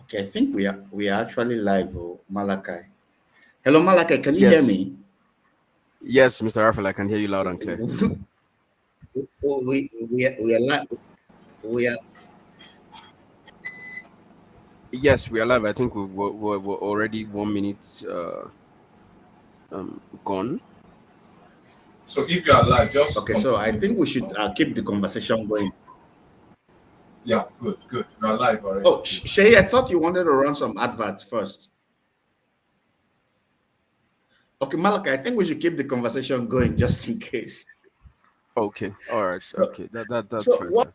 Okay, I think we are actually live, oh, Malachi. Hello, Malachi. Can you hear Yes, me? yes, Mr. Rafael, I can hear you loud and clear. we we are live. We are Yes, we are live. I think we're already 1 minute gone. So if you are live, just okay. So I continue. think we should keep the conversation going. Yeah, good, good. You are live already, Oh, please. Shay, I thought you wanted to run some adverts first. Okay, Malachi, I think we should keep the conversation going just in case. Okay, all right, So, okay, that's so fair, what? sir.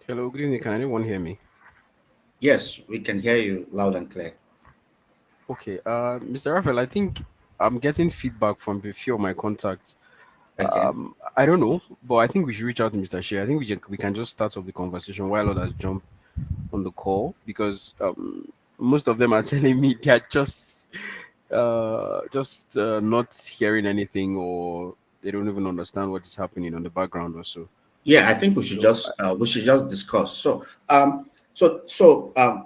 Hello, good evening. Can anyone hear me? Yes, we can hear you loud and clear. Okay, Mr. Raphael, I think I'm getting feedback from a few of my contacts. Okay. I don't know, but I think we should reach out to Mr. Shea. I think we can just start off the conversation while others jump on the call because most of them are telling me they're just not hearing anything, or they don't even understand what is happening on the background or so. Yeah, I think So we should just discuss.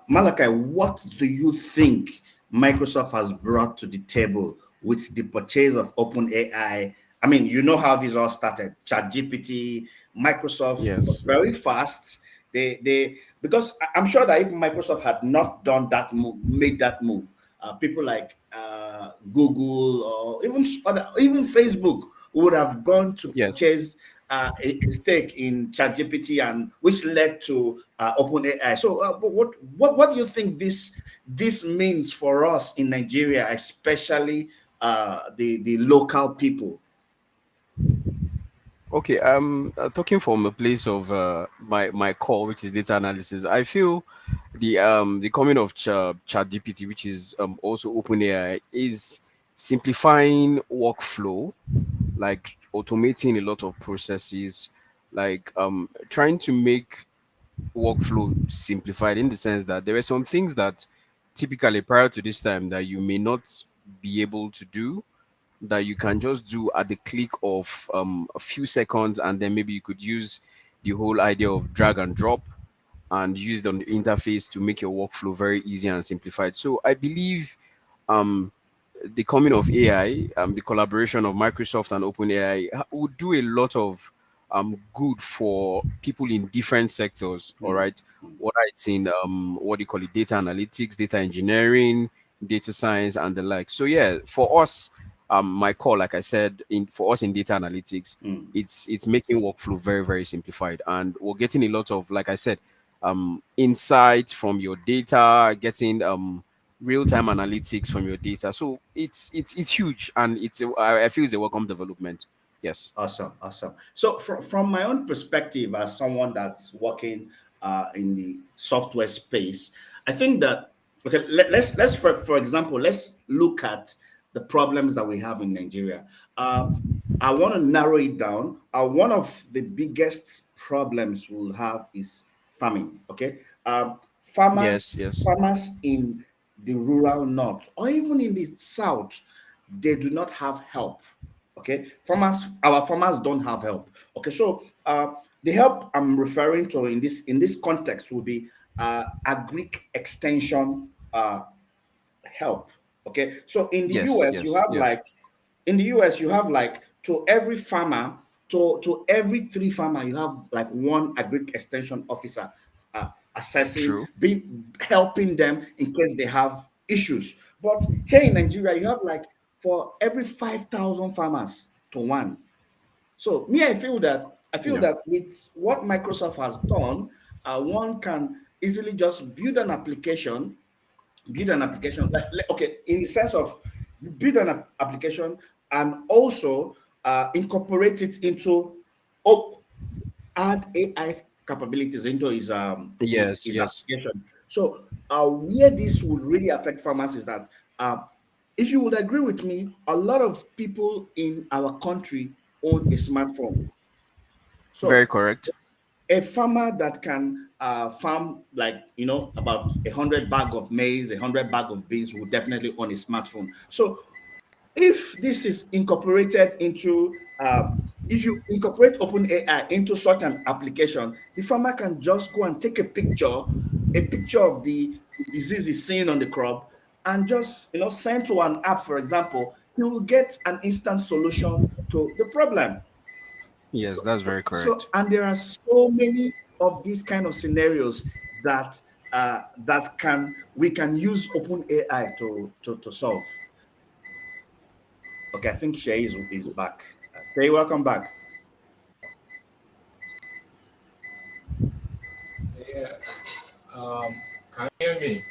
Malachi, what do you think Microsoft has brought to the table with the purchase of OpenAI? I mean, you know how this all started. ChatGPT, Microsoft was yes, very fast. They because I'm sure that if Microsoft had not done that move, made that move, people like Google or even Facebook would have gone to yes. purchase a stake in ChatGPT, and which led to OpenAI. So, what do you think this means for us in Nigeria, especially the local people? Okay, talking from a place of my core, which is data analysis, I feel the coming of ChatGPT, which is also OpenAI, is simplifying workflow, like automating a lot of processes, like trying to make workflow simplified in the sense that there were some things that typically prior to this time that you may not be able to do, that you can just do at the click of a few seconds, and then maybe you could use the whole idea of drag and drop and use it on the interface to make your workflow very easy and simplified. So I believe um, the coming of AI, the collaboration of Microsoft and OpenAI would do a lot of good for people in different sectors. All Mm, right, whether it's in what do you call it, data analytics, data engineering, data science, and the like. So yeah, for us, my core, like I said, in for us in data analytics, mm. it's making workflow very very simplified, and we're getting a lot of, like I said, insights from your data, getting real-time analytics from your data. So it's huge, and I feel it's a welcome development. Yes. Awesome, awesome. So, from my own perspective, as someone that's working in the software space, I think that okay, let's for example, let's look at the problems that we have in Nigeria. I want to narrow it down. One of the biggest problems we'll have is farming. Okay, Yes. farmers Yes. farmers in the rural north or even in the south, they do not have help. Okay, our farmers don't have help. Okay, so the help I'm referring to in this context will be agric extension help. Okay, so Yes. Yes. Yes. in the US you have like to every farmer, to every three farmer, you have like one agric extension officer assessing, True. being helping them in case they have issues. But here in Nigeria, you have like for every 5,000 farmers to one. So me, I feel Yeah. that with what Microsoft has done, one can easily just build an application okay, in the sense of build an application and also incorporate it into oh, add AI capabilities into Yes. his Yes. application. So where this would really affect farmers is that uh, if you would agree with me, a lot of people in our country own a smartphone. Very So correct. a farmer that can farm like about 100 bag of maize, 100 bag of beans will definitely own a smartphone. So if this is incorporated into if you incorporate open AI into such an application, the farmer can just go and take a picture of the disease he's seeing on the crop, and just send to an app, for example. He will get an instant solution to the problem. Yes, that's very So, correct. and there are so many of these kind of scenarios that that can we can use open AI to solve. Okay, I think Shay is back. Shay, welcome back. Yeah. Um, can you hear me?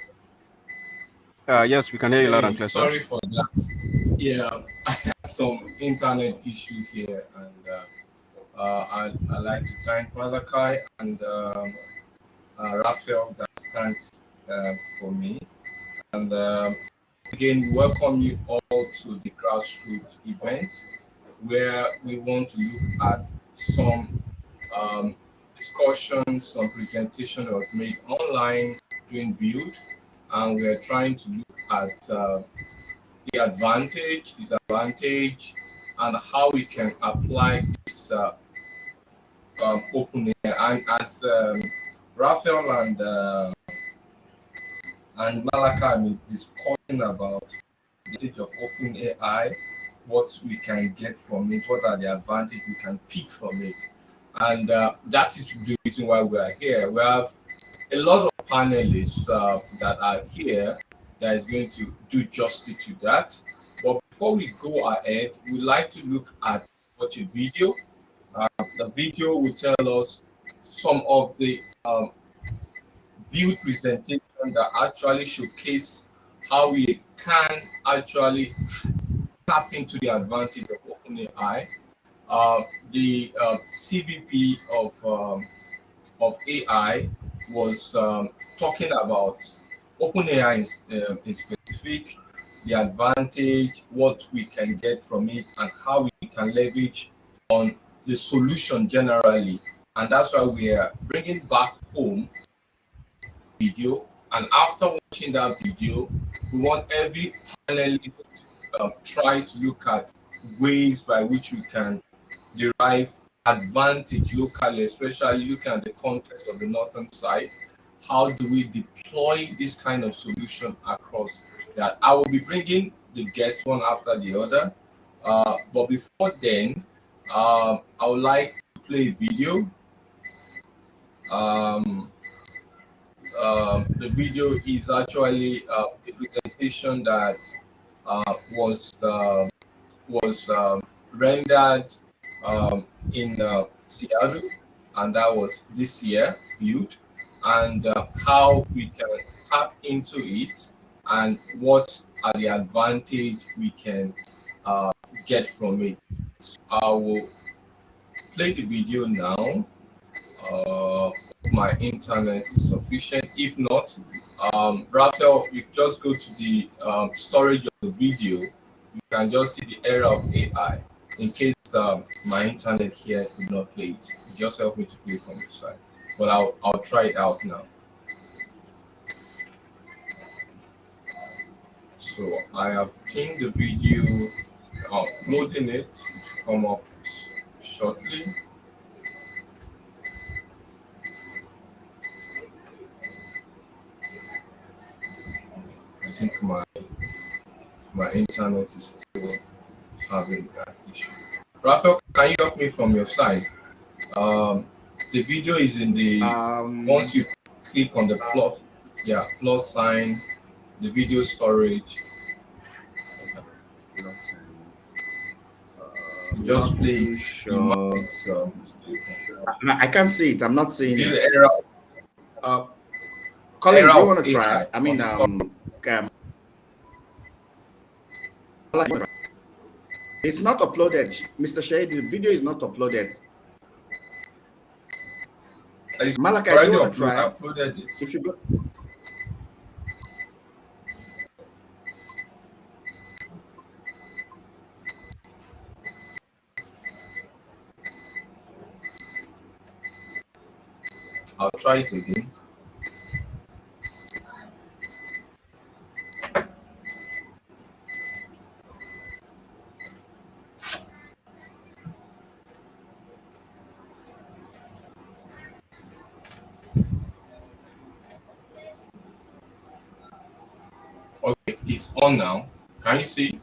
Yes, we can hear you loud and Okay, clear, sir. sorry for that. Yeah, I had some internet issue here, and I like to thank Malachi and Raphael that stand for me. And again, we welcome you all to the Grassroot event, where we want to look at some discussions, some presentation that was made online during build, and we are trying to look at the advantage, disadvantage, and how we can apply this open air. And as Raphael and Malaka have been discussing about the advantage of open AI, what we can get from it, what are the advantages we can pick from it. And that is the reason why we are here. We have a lot of panelists that are here that is going to do justice to that. But before we go ahead, we'd like to look at watch a video. The video will tell us some of the build presentation that actually showcase how we can actually tap into the advantage of OpenAI. The CVP of AI was talking about OpenAI in specific, the advantage, what we can get from it, and how we can leverage on the solution generally. And that's why we are bringing back home video. And after watching that video, we want every panelist to try to look at ways by which we can derive advantage locally, especially looking at the context of the northern side. How do we deploy this kind of solution across that? I will be bringing the guests one after the other. But before then, I would like to play a video. The video is actually a presentation that was rendered in Seattle, and that was this year built, and how we can tap into it, and what are the advantage we can get from it. I will play the video now. My internet is sufficient. If not, Raphael, you just go to the storage of the video. You can just see the error of AI. In case my internet here could not play it, just help me to play from the side. But I'll try it out now. So I have pinged the video, uploading it. It will come up shortly. I think my internet is still having that issue. Raphael, can you help me from your side? The video is in the once you click on the plus sign, the video storage. Just play it. Sure. I can't see it. I'm not seeing it. Error. Colin, do you Error want of to try? AI I mean, it's not uploaded. Mr. Shade, the video is not uploaded. Malaka, do you want to try? Uploaded it. If you go. I'll try it again. Okay, it's on now. Can you see?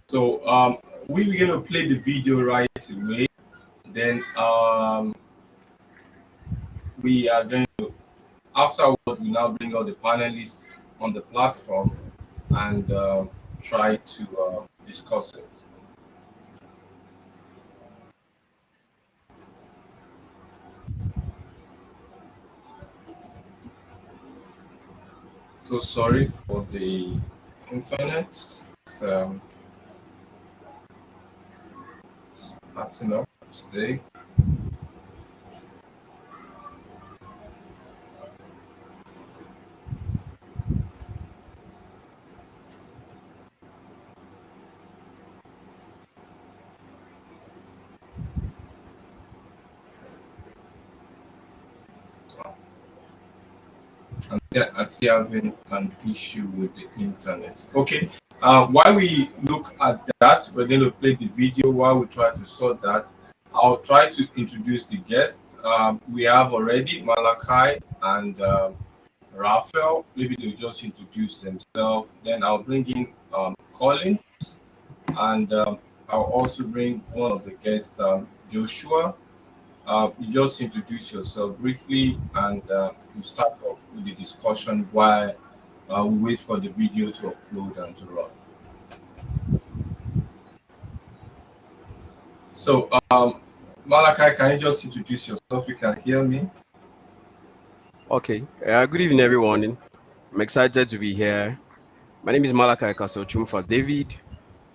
So we're gonna play the video right away. Then we are going to, afterward, we now bring all the panelists on the platform and try to discuss it. So sorry for the internet. It's starting up today. I'm still having an issue with the internet. Okay. While we look at that, we're going to play the video while we try to sort that. I'll try to introduce the guests. We have already Malachi and Raphael. Maybe they'll just introduce themselves. Then I'll bring in Colin, and I'll also bring one of the guests, Joshua. You just introduce yourself briefly, and you start off with the discussion while we wait for the video to upload and to run. So, Malachi, can you just introduce yourself? You can hear me. Okay. Good evening, everyone. I'm excited to be here. My name is Malachi Kasochum for David.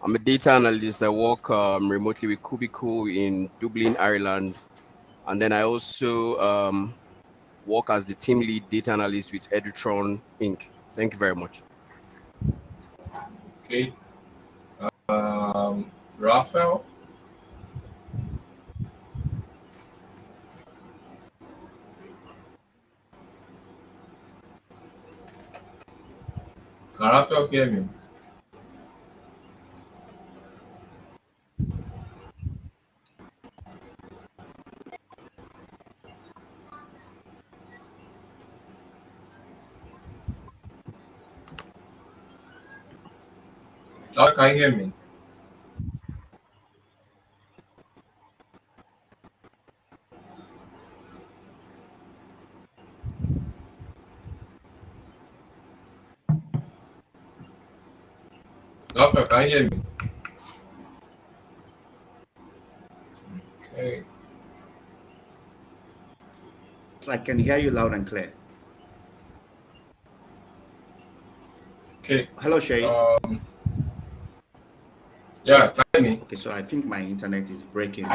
I'm a data analyst. I work remotely with Cubicle in Dublin, Ireland. And then I also work as the team lead data analyst with Edutron Inc. Thank you very much. Okay. Raphael. Can Raphael hear me? Can you hear me? Raphael, can you hear me? Okay. I can hear you loud and clear. Okay. Hello, Shay. Yeah, can you hear me? Okay, so I think my internet is breaking.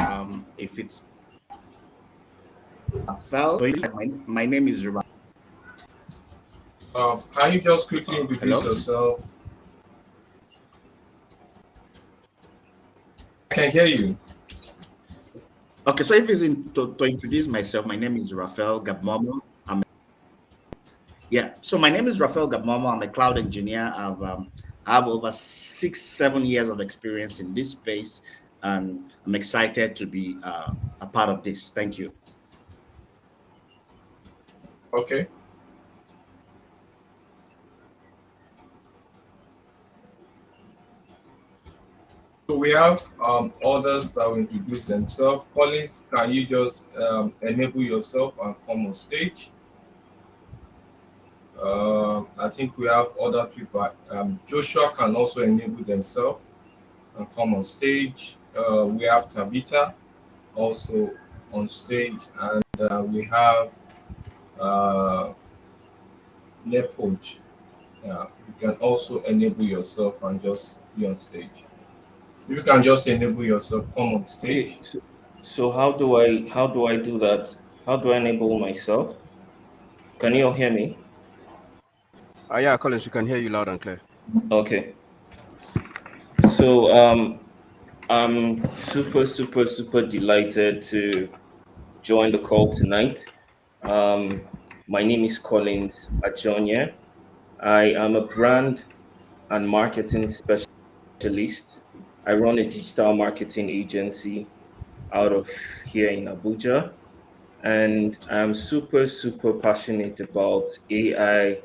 If it's a fell, my name is Ra. Can you just quickly introduce Hello? yourself? I can hear you. Okay, so if it's to introduce myself, my name is Raphael Gabmomo. So my name is Raphael Gabmomo. I'm a cloud engineer. I have over 6-7 years of experience in this space, and I'm excited to be a part of this. Thank you. Okay. So we have others that will introduce themselves. Collins, can you just enable yourself and come on stage? I think we have other people. Joshua can also enable themselves and come on stage. We have Tabitha also on stage, and we have uh, Nepoj. You can also enable yourself and just be on stage. If you can just enable yourself, come on Okay, stage. so how do I do that? How do I enable myself? Can you all hear me? Yeah, Collins, we can hear you loud and clear. Okay. So I'm super delighted to join the call tonight. Um, my name is Collins Ajonia. I am a brand and marketing specialist. I run a digital marketing agency out of here in Abuja. And I'm super passionate about AI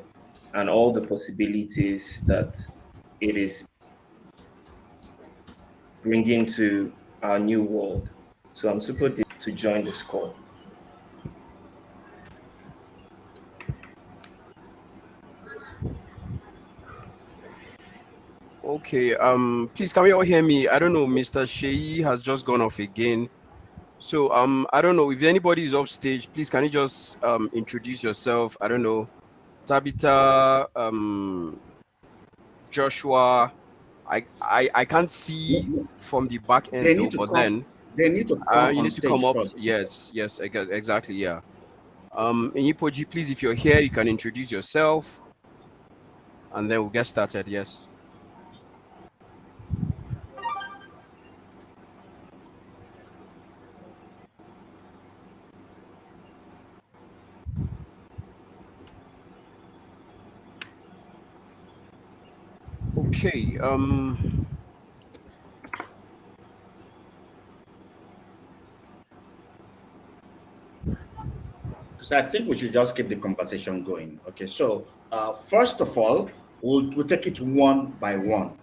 and all the possibilities that it is bringing to our new world. So I'm super to join this call. Okay. Please, can we all hear me? I don't know. Mr. Shei has just gone off again. So I don't know if anybody is off stage. Please, can you just introduce yourself? I don't know. Tabitha, Joshua. I can't see from the back They end though, need to but come. then They need to come you on need to come stage up. first. Yes, exactly, yeah. Inyipoji, please, if you're here, you can introduce yourself, and then we'll get started. Yes. Okay. Because I think we should just keep the conversation going. Okay, so first of all, we'll take it one by one.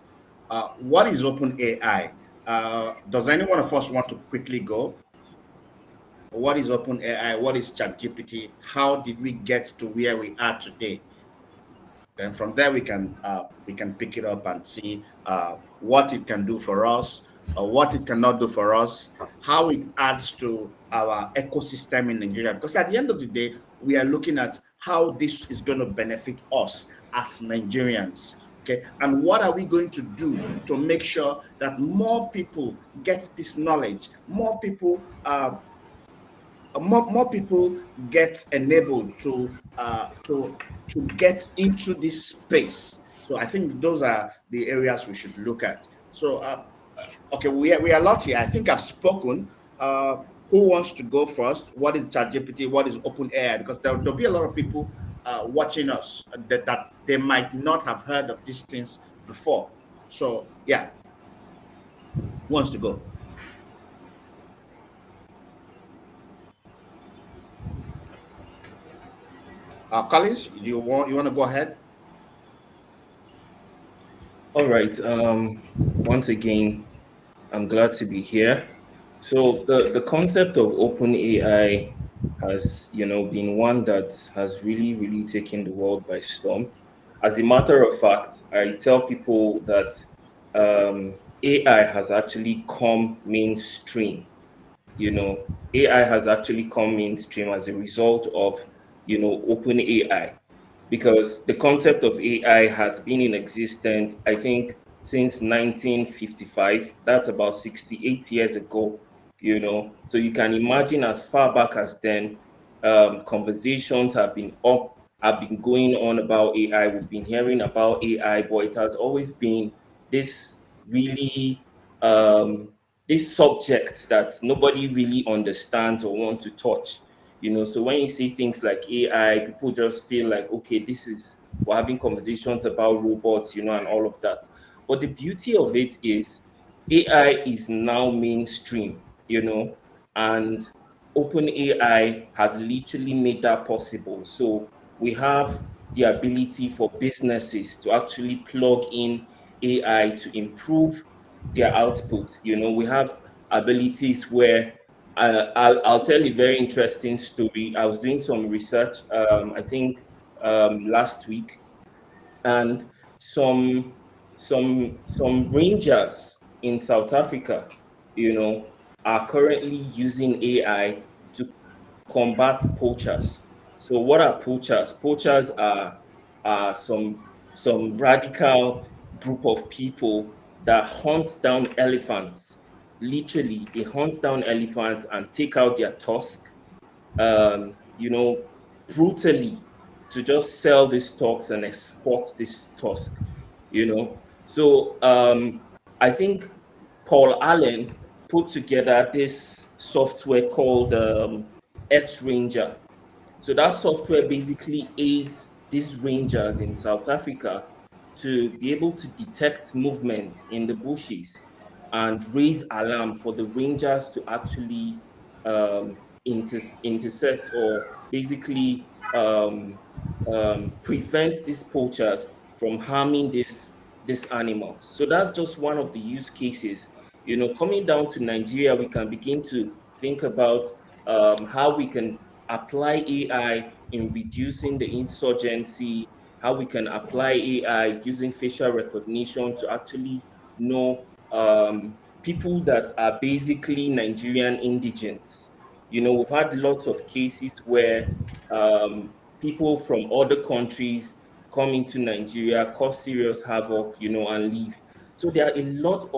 What is open AI? Does any one of us want to quickly go? What is open AI? What is ChatGPT? How did we get to where we are today? Then from there we can pick it up and see what it can do for us, or what it cannot do for us, how it adds to our ecosystem in Nigeria. Because at the end of the day, we are looking at how this is going to benefit us as Nigerians. Okay, and what are we going to do to make sure that more people get this knowledge, more people get enabled to get into this space. So I think those are the areas we should look at. So okay, we are a lot here. I think I've spoken. Who wants to go first? What is ChatGPT? What is OpenAI? Because there'll be a lot of people watching us that they might not have heard of these things before. So yeah, who wants to go? Collins, you want to go ahead? All right. Once again, I'm glad to be here. So the concept of open AI has, been one that has really, really taken the world by storm. As a matter of fact, I tell people that AI has actually come mainstream. AI has actually come mainstream as a result of, open AI, because the concept of AI has been in existence, I think, since 1955. That's about 68 years ago. So you can imagine, as far back as then, conversations have been going on about AI. We've been hearing about AI, but it has always been this really this subject that nobody really understands or want to touch. So when you see things like AI, people just feel like, okay, this is, we're having conversations about robots, and all of that. But the beauty of it is AI is now mainstream, and OpenAI has literally made that possible. So we have the ability for businesses to actually plug in AI to improve their output. We have abilities where I'll tell a very interesting story. I was doing some research, I think last week, and some some rangers in South Africa, are currently using AI to combat poachers. So what are poachers? Poachers are some radical group of people that hunt down elephants. Literally, they hunt down elephants and take out their tusk, um, you know, brutally, to just sell these stocks and export this tusk, So I think Paul Allen put together this software called X Ranger. So that software basically aids these rangers in South Africa to be able to detect movement in the bushes and raise alarm for the rangers to actually intercept, or basically prevent these poachers from harming these animals. So that's just one of the use cases. Coming down to Nigeria, we can begin to think about how we can apply AI in reducing the insurgency, how we can apply AI using facial recognition to actually know people that are basically Nigerian indigents. We've had lots of cases where people from other countries come into Nigeria, cause serious havoc, and leave. So there are a lot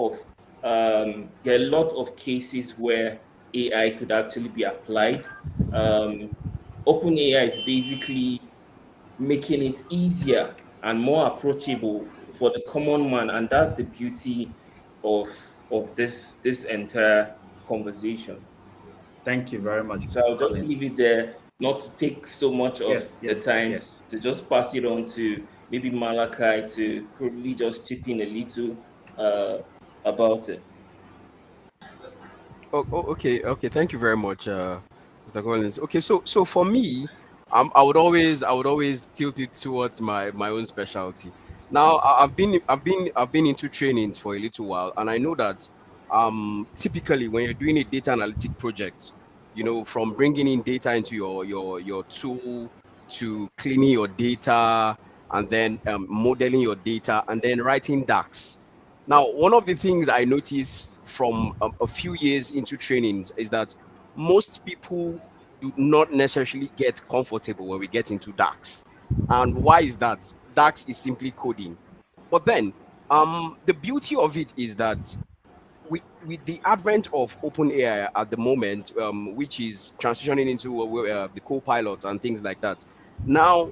of cases where AI could actually be applied. Um, OpenAI is basically making it easier and more approachable for the common man, and that's the beauty of this entire conversation. Thank you very much, So I'll just leave Collins. it there, not to take so much of Yes, the yes, time, yes. to just pass it on to maybe Malachi to probably just chip in a little uh, about it. Okay. Thank you very much, Mr. Collins. Okay, so for me, I would always tilt it towards my own specialty. Now, I've been into trainings for a little while, and I know that typically when you're doing a data analytic project, you know, from bringing in data into your tool to cleaning your data and then modeling your data and then writing DAX. Now, one of the things I noticed from a few years into trainings is that most people do not necessarily get comfortable when we get into DAX. And why is that? DAX is simply coding. But then, the beauty of it is that with the advent of open AI at the moment, which is transitioning into the co-pilot and things like that, now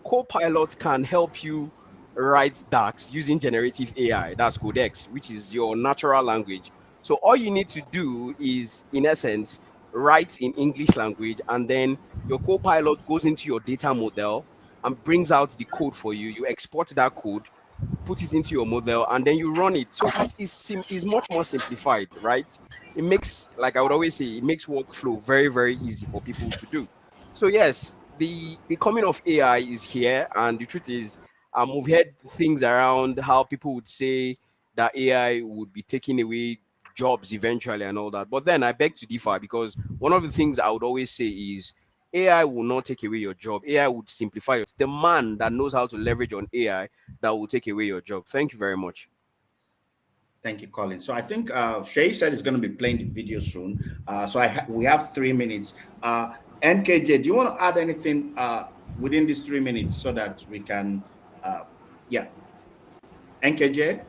co-pilot can help you write DAX using generative AI. That's Codex, which is your natural language. So all you need to do is, in essence, write in English language, and then your co-pilot goes into your data model and brings out the code for you. You export that code, put it into your model, and then you run it. So is much more simplified, right? It makes, like I would always say, it makes workflow very, very easy for people to do. So yes, the coming of AI is here, and the truth is, we've heard things around how people would say that AI would be taking away jobs eventually and all that. But then I beg to differ, because one of the things I would always say is AI will not take away your job. AI would simplify it. It's the man that knows how to leverage on AI that will take away your job. Thank you very much. Thank you, Colin. So I think Shay said he's going to be playing the video soon. We have 3 minutes. NKJ, do you want to add anything within these 3 minutes so that we can, yeah, NKJ?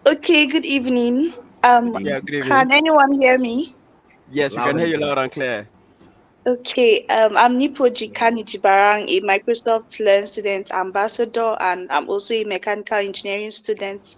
Okay, good evening. Good Yeah, evening. good evening. Can anyone hear me? Yes, we Loud can hear and you clear. loud and clear. Okay, I'm Nipoji Kanijibarang, a Microsoft Learn Student Ambassador, and I'm also a mechanical engineering student.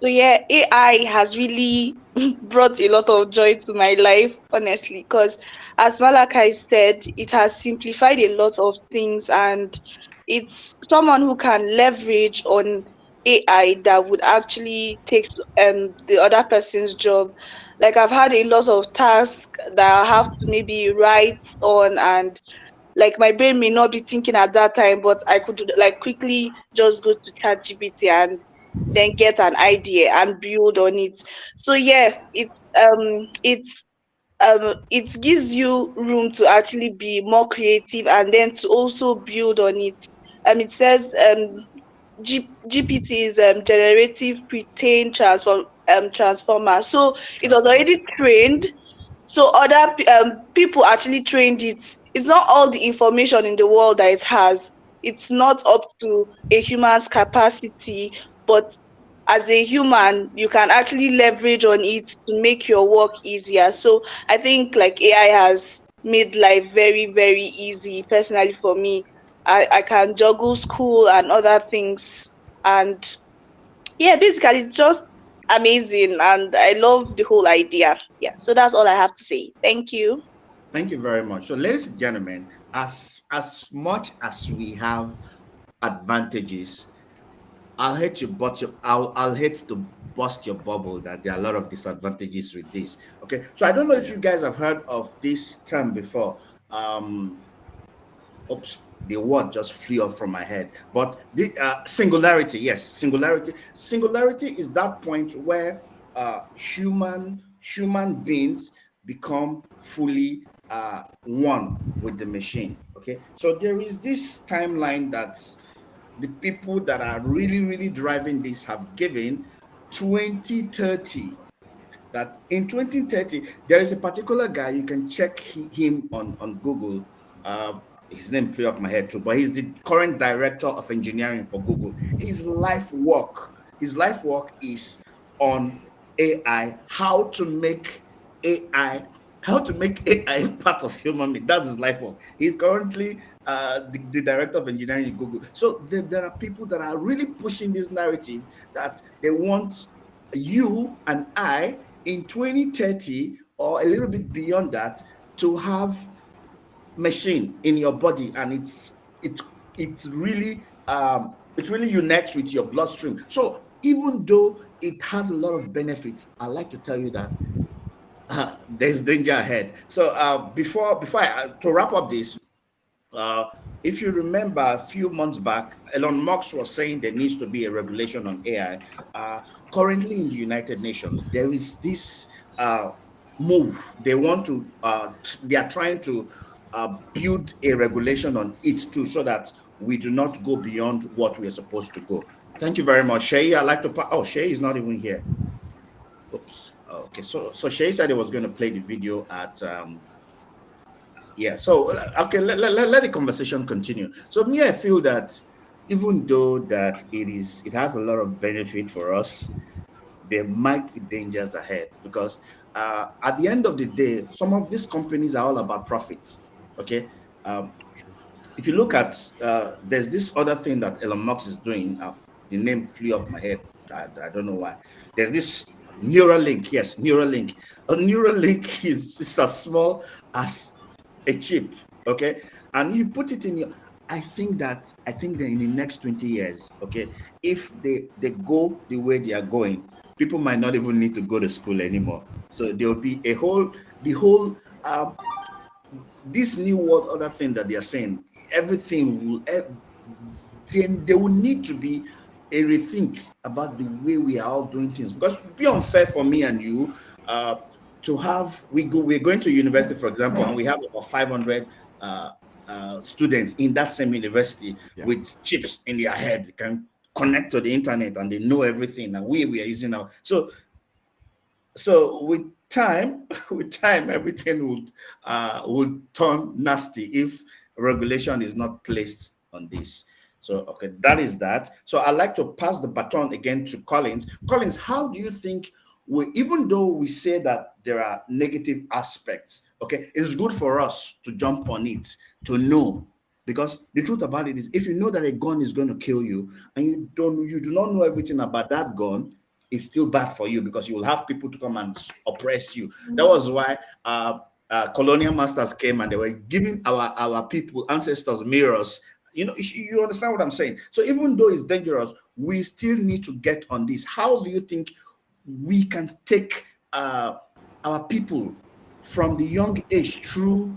So yeah, AI has really brought a lot of joy to my life, honestly, because as Malachi said, it has simplified a lot of things, and it's someone who can leverage on AI that would actually take the other person's job. Like I've had a lot of tasks that I have to maybe write on, and like my brain may not be thinking at that time, but I could like quickly just go to ChatGPT and then get an idea and build on it. So yeah, it gives you room to actually be more creative and then to also build on it. It says GPT is generative pre-trained transformer. So it was Transformers. already trained. So other people actually trained it. It's not all the information in the world that it has. It's not up to a human's capacity, but as a human, you can actually leverage on it to make your work easier. So I think like AI has made life very, very easy personally for me. I can juggle school and other things. And yeah, basically it's just amazing and I love the whole idea. Yeah, so that's all I have to say. Thank you. Thank you very much. So, ladies and gentlemen, as much as we have advantages, I'll hate to bust your bubble that there are a lot of disadvantages with this. Okay, so I don't know if Yeah. you guys have heard of this term before. Oops, the word just flew off from my head. But the singularity, yes, singularity. Singularity is that point where human beings become fully one with the machine. Okay, so there is this timeline that the people that are really driving this have given 2030, that in 2030 there is a particular guy. You can check him on Google. His name fell off my head too, but he's the current director of engineering for Google. His life work is on AI, AI how to make AI part of human being. That's his life work. He's currently the director of engineering in Google. So there are people that are really pushing this narrative that they want you and I in 2030 or a little bit beyond that to have machine in your body, and it's it really unites with your bloodstream. So even though it has a lot of benefits, I like to tell you that there's danger ahead. So before to wrap up this, uh, if you remember a few months back, Elon Musk was saying there needs to be a regulation on AI. Currently in the United Nations, there is this move. They are trying to build a regulation on it too, so that we do not go beyond what we are supposed to go. Thank you very much, Shay. I'd like to. Oh, Shay is not even here. Oops. Okay. So Shay said he was going to play the video at yeah. So okay, let the conversation continue. So me, I feel that even though that it has a lot of benefit for us, there might be dangers ahead, because at the end of the day, some of these companies are all about profit. Okay. Um, if you look at there's this other thing that Elon Musk is doing. The name flew off my head. I don't know why. There's this Neuralink. Yes, Neuralink. A Neuralink is as small as a chip. Okay, and you put it in your. I think that in the next 20 years, okay, if they go the way they are going, people might not even need to go to school anymore. So there will be the whole this new world other thing that they are saying, everything will then there will need to be a rethink about the way we are all doing things, because it would be unfair for me and you to have we're going to university, for example, and we have about 500 students in that same university Yeah. with chips in their head. They can connect to the internet and they know everything, and we are using now. So with time, with time, everything would turn nasty if regulation is not placed on this. So okay, that is that. So I'd like to pass the baton again to Collins. Collins, how do you think even though we say that there are negative aspects, okay, it's good for us to jump on it, to know, because the truth about it is, if you know that a gun is going to kill you and you do not know everything about that gun, it's still bad for you, because you will have people to come and oppress you. That was why colonial masters came and they were giving our people, ancestors, mirrors. You understand what I'm saying? So even though it's dangerous, we still need to get on this. How do you think we can take our people from the young age through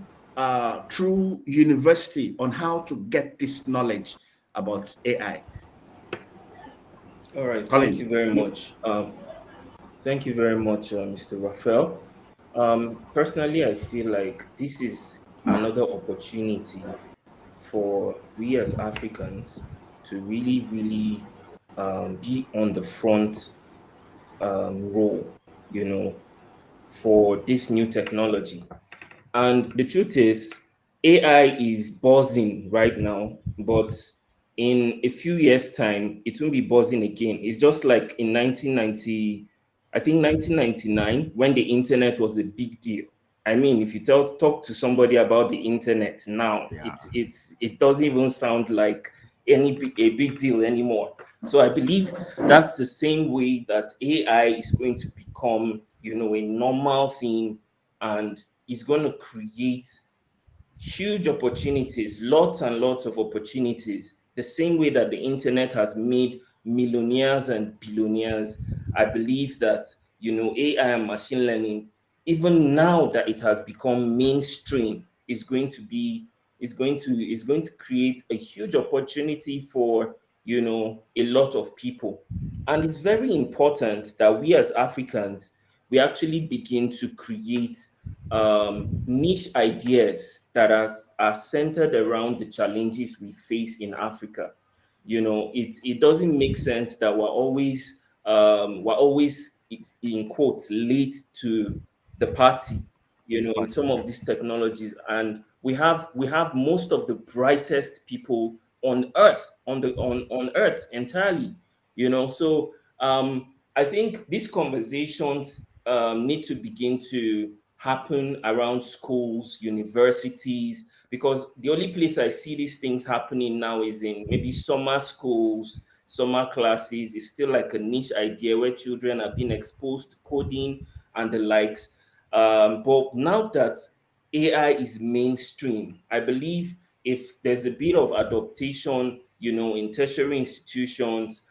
university on how to get this knowledge about AI? All right, thank Collins. you very much. Thank you very much, Mr. Raphael. Personally, I feel like this is another opportunity for we as Africans to really, really be on the front role, you know, for this new technology. And the truth is, AI is buzzing right now, but in a few years' time, it won't be buzzing again. It's just like in 1990, I think 1999, when the internet was a big deal. I mean, if you talk to somebody about the internet now, Yeah. it doesn't even sound like a big deal anymore. So I believe that's the same way that AI is going to become, a normal thing, and is going to create huge opportunities, lots and lots of opportunities. The same way that the internet has made millionaires and billionaires, I believe that AI and machine learning, even now that it has become mainstream, is going to create a huge opportunity for a lot of people. And it's very important that we as Africans, we actually begin to create niche ideas that are centered around the challenges we face in Africa. It doesn't make sense that we're always in quotes late to the party, in some of these technologies, and we have most of the brightest people on earth, on earth entirely. So I think these conversations need to begin to happen around schools, universities, because the only place I see these things happening now is in maybe summer schools, summer classes. It's still like a niche idea where children are being exposed to coding and the likes. But now that AI is mainstream, I believe if there's a bit of adaptation, in tertiary institutions,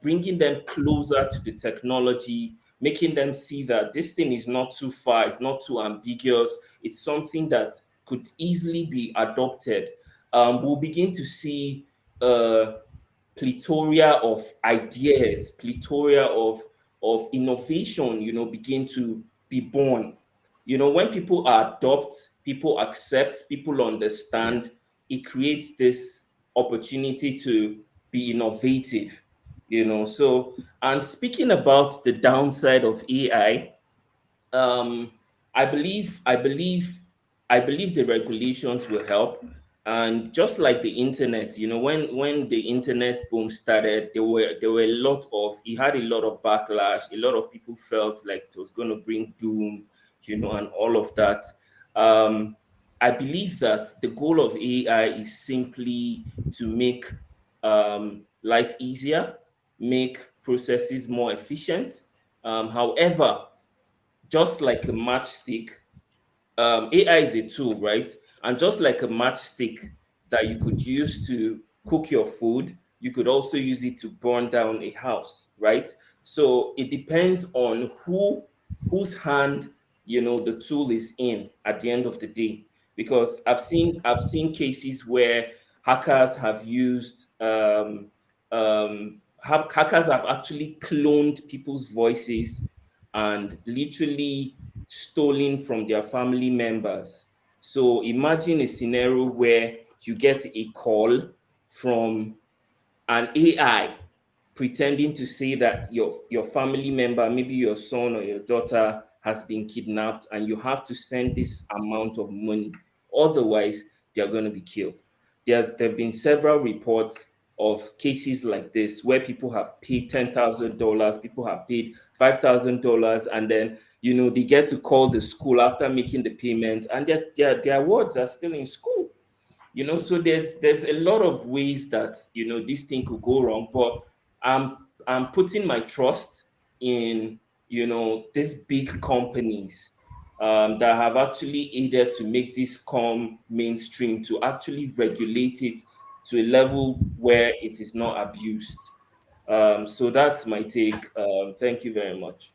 bringing them closer to the technology, making them see that this thing is not too far, it's not too ambiguous, it's something that could easily be adopted, we'll begin to see plethora of ideas, plethora of innovation, begin to be born. When people adopt, people accept, people understand, it creates this opportunity to be innovative, So, and speaking about the downside of AI, um, I believe the regulations will help. And just like the internet, when the internet boom started, there were a lot of it had a lot of backlash. A lot of people felt like it was going to bring doom, and all of that. Um, I believe that the goal of AI is simply to make life easier, make processes more efficient. However, just like a matchstick, AI is a tool, right? And just like a matchstick that you could use to cook your food, you could also use it to burn down a house, right? So it depends on whose hand the tool is in at the end of the day. Because I've seen cases where hackers have used hackers have actually cloned people's voices and literally stolen from their family members. So imagine a scenario where you get a call from an AI pretending to say that your family member, maybe your son or your daughter, has been kidnapped and you have to send this amount of money. Otherwise, they're going to be killed. There have been several reports of cases like this where people have paid $10,000, people have paid $5,000, and then they get to call the school after making the payment, and their words are still in school. So there's a lot of ways that this thing could go wrong, but I'm putting my trust in these big companies that have actually aided to make this come mainstream, to actually regulate it to a level where it is not abused. So that's my take. Thank you very much.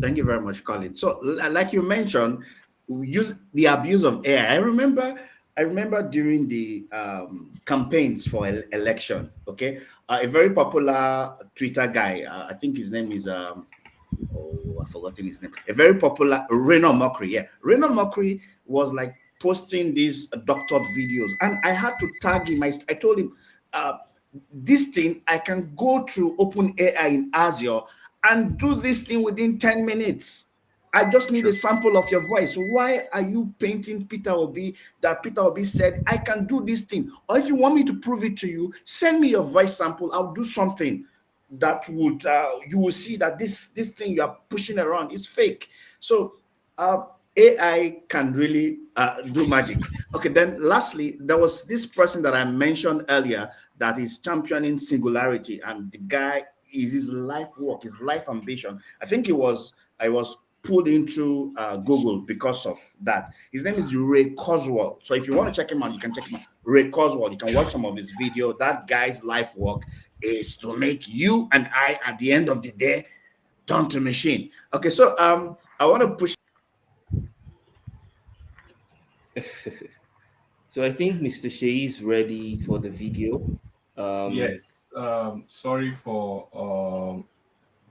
Thank you very much, Colin. So, like you mentioned, we use the abuse of AI. I remember during the campaigns for election. Okay, a very popular Twitter guy. I think his name is oh, I've forgotten his name. A very popular Reno Mockery. Yeah, Reno Mockery was like posting these doctored videos, and I had to tag him. I told him, this thing I can go through Open AI in Azure and do this thing within 10 minutes. I just need a sample of your voice. Why are you painting Peter Obi that Peter Obi said, I can do this thing? Or if you want me to prove it to you, send me your voice sample. I'll do something that would, you will see that this thing you are pushing around is fake. So AI can really do magic. Okay, then lastly, there was this person that I mentioned earlier that is championing singularity, and the guy is his life work, his life ambition. I was pulled into Google because of that. His name is Ray Kurzweil. So if you want to check him out, you can check him out. Ray Kurzweil. You can watch some of his video. That guy's life work is to make you and I, at the end of the day, turn to machine. Okay, so I want to push. So I think Mr. Shea is ready for the video. Yes. Sorry for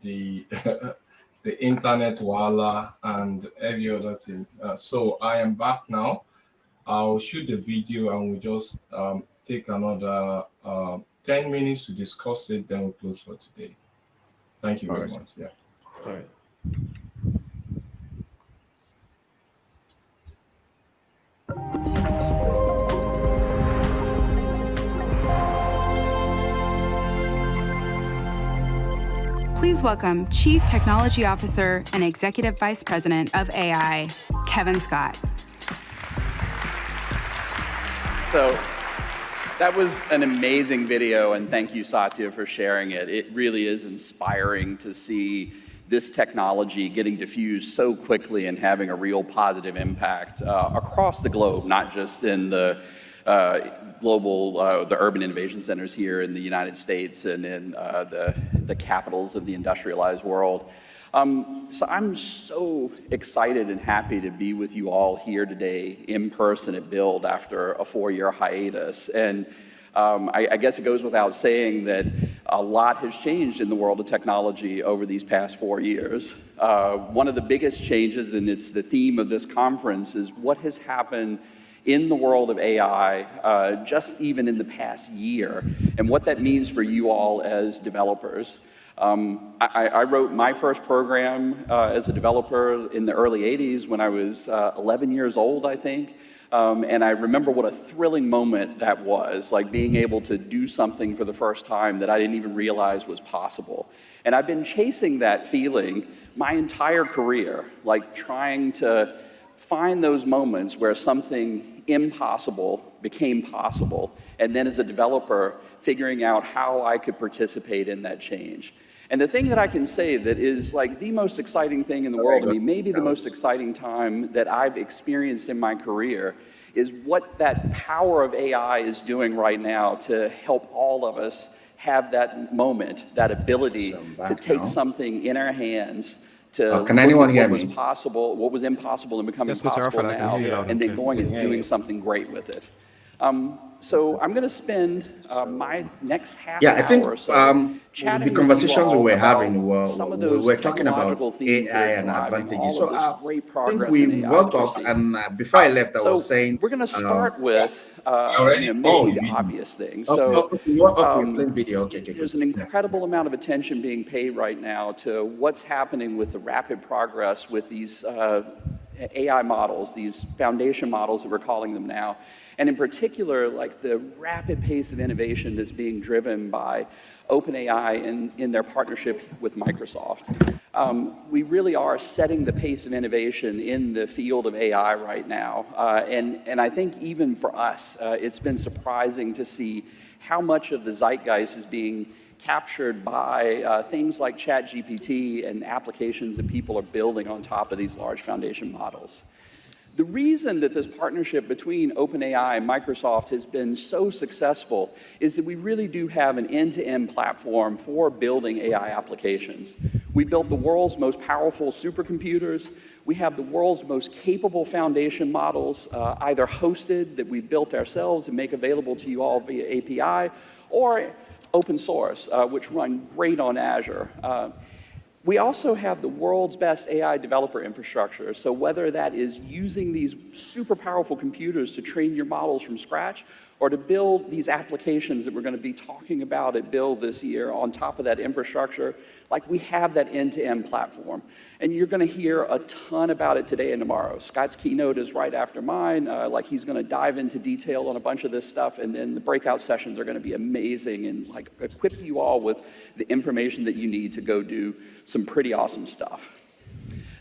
the the internet wala and every other thing. So I am back now. I'll shoot the video and we'll just take another 10 minutes to discuss it. Then we'll close for today. Thank you very much. Yeah. All right. Please welcome Chief Technology Officer and Executive Vice President of AI, Kevin Scott. So that was an amazing video, and thank you, Satya, for sharing it. It really is inspiring to see this technology getting diffused so quickly and having a real positive impact across the globe, not just in the the urban innovation centers here in the United States and in the capitals of the industrialized world. So I'm so excited and happy to be with you all here today in person at Build after a 4-year hiatus. And I guess it goes without saying that a lot has changed in the world of technology over these past 4 years. One of the biggest changes, and it's the theme of this conference, is what has happened in the world of AI just even in the past year, and what that means for you all as developers. I wrote my first program as a developer in the early 80s when I was 11 years old, I think. And I remember what a thrilling moment that was, like being able to do something for the first time that I didn't even realize was possible. And I've been chasing that feeling my entire career, like trying to find those moments where something impossible became possible, and then as a developer, figuring out how I could participate in that change. And the thing that I can say that is like the most exciting thing in the world to me, maybe the most exciting time that I've experienced in my career, is what that power of AI is doing right now to help all of us have that moment, that ability to take something in our hands, to can anyone hear what was me? possible, what was impossible and becoming Yes, Mr. possible Rafael, I can now, hear you loud and then clear. going and doing something great with it. So I'm going to spend my next half Yeah, I think hour or so chatting the conversations with you all we were about having were some of we those were talking about technological themes that AI are and driving advantages. all So of this I great think progress we in AI well that we're talked, seeing. and before I left, I So was saying, we're going to start with already maybe the video. obvious thing. okay, So okay, playing video. Okay, there's good. an Yeah. incredible amount of attention being paid right now to what's happening with the rapid progress with these AI models, these foundation models that we're calling them now. And in particular, like the rapid pace of innovation that's being driven by OpenAI in their partnership with Microsoft. We really are setting the pace of innovation in the field of AI right now. And I think even for us, it's been surprising to see how much of the zeitgeist is being captured by things like ChatGPT and applications that people are building on top of these large foundation models. The reason that this partnership between OpenAI and Microsoft has been so successful is that we really do have an end-to-end platform for building AI applications. We built the world's most powerful supercomputers. We have the world's most capable foundation models, either hosted that we built ourselves and make available to you all via API, or open source, which run great on Azure. We also have the world's best AI developer infrastructure. So whether that is using these super powerful computers to train your models from scratch, or to build these applications that we're going to be talking about at Build this year on top of that infrastructure, like we have that end-to-end platform. And you're going to hear a ton about it today and tomorrow. Scott's keynote is right after mine. Like he's going to dive into detail on a bunch of this stuff, and then the breakout sessions are going to be amazing and like equip you all with the information that you need to go do some pretty awesome stuff.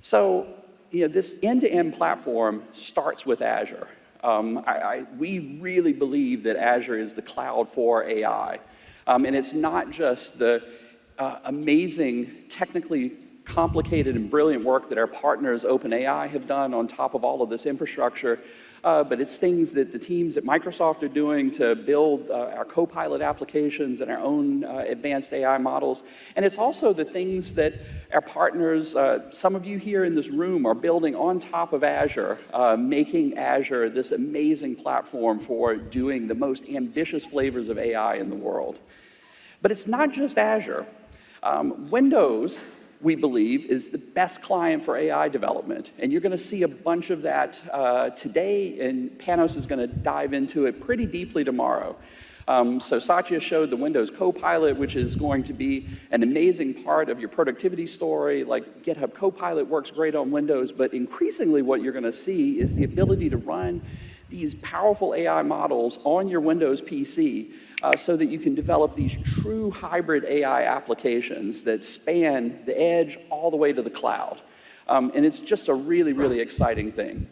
So, this end-to-end platform starts with Azure. We really believe that Azure is the cloud for AI. And it's not just the amazing, technically complicated and brilliant work that our partners OpenAI have done on top of all of this infrastructure, but it's things that the teams at Microsoft are doing to build our Copilot applications and our own advanced AI models. And it's also the things that our partners, some of you here in this room, are building on top of Azure, making Azure this amazing platform for doing the most ambitious flavors of AI in the world. But it's not just Azure. Windows, we believe, is the best client for AI development. And you're going to see a bunch of that today, and Panos is going to dive into it pretty deeply tomorrow. So Satya showed the Windows Copilot, which is going to be an amazing part of your productivity story. Like GitHub Copilot works great on Windows, but increasingly what you're going to see is the ability to run these powerful AI models on your Windows PC so that you can develop these true hybrid AI applications that span the edge all the way to the cloud. And it's just a really, really exciting thing.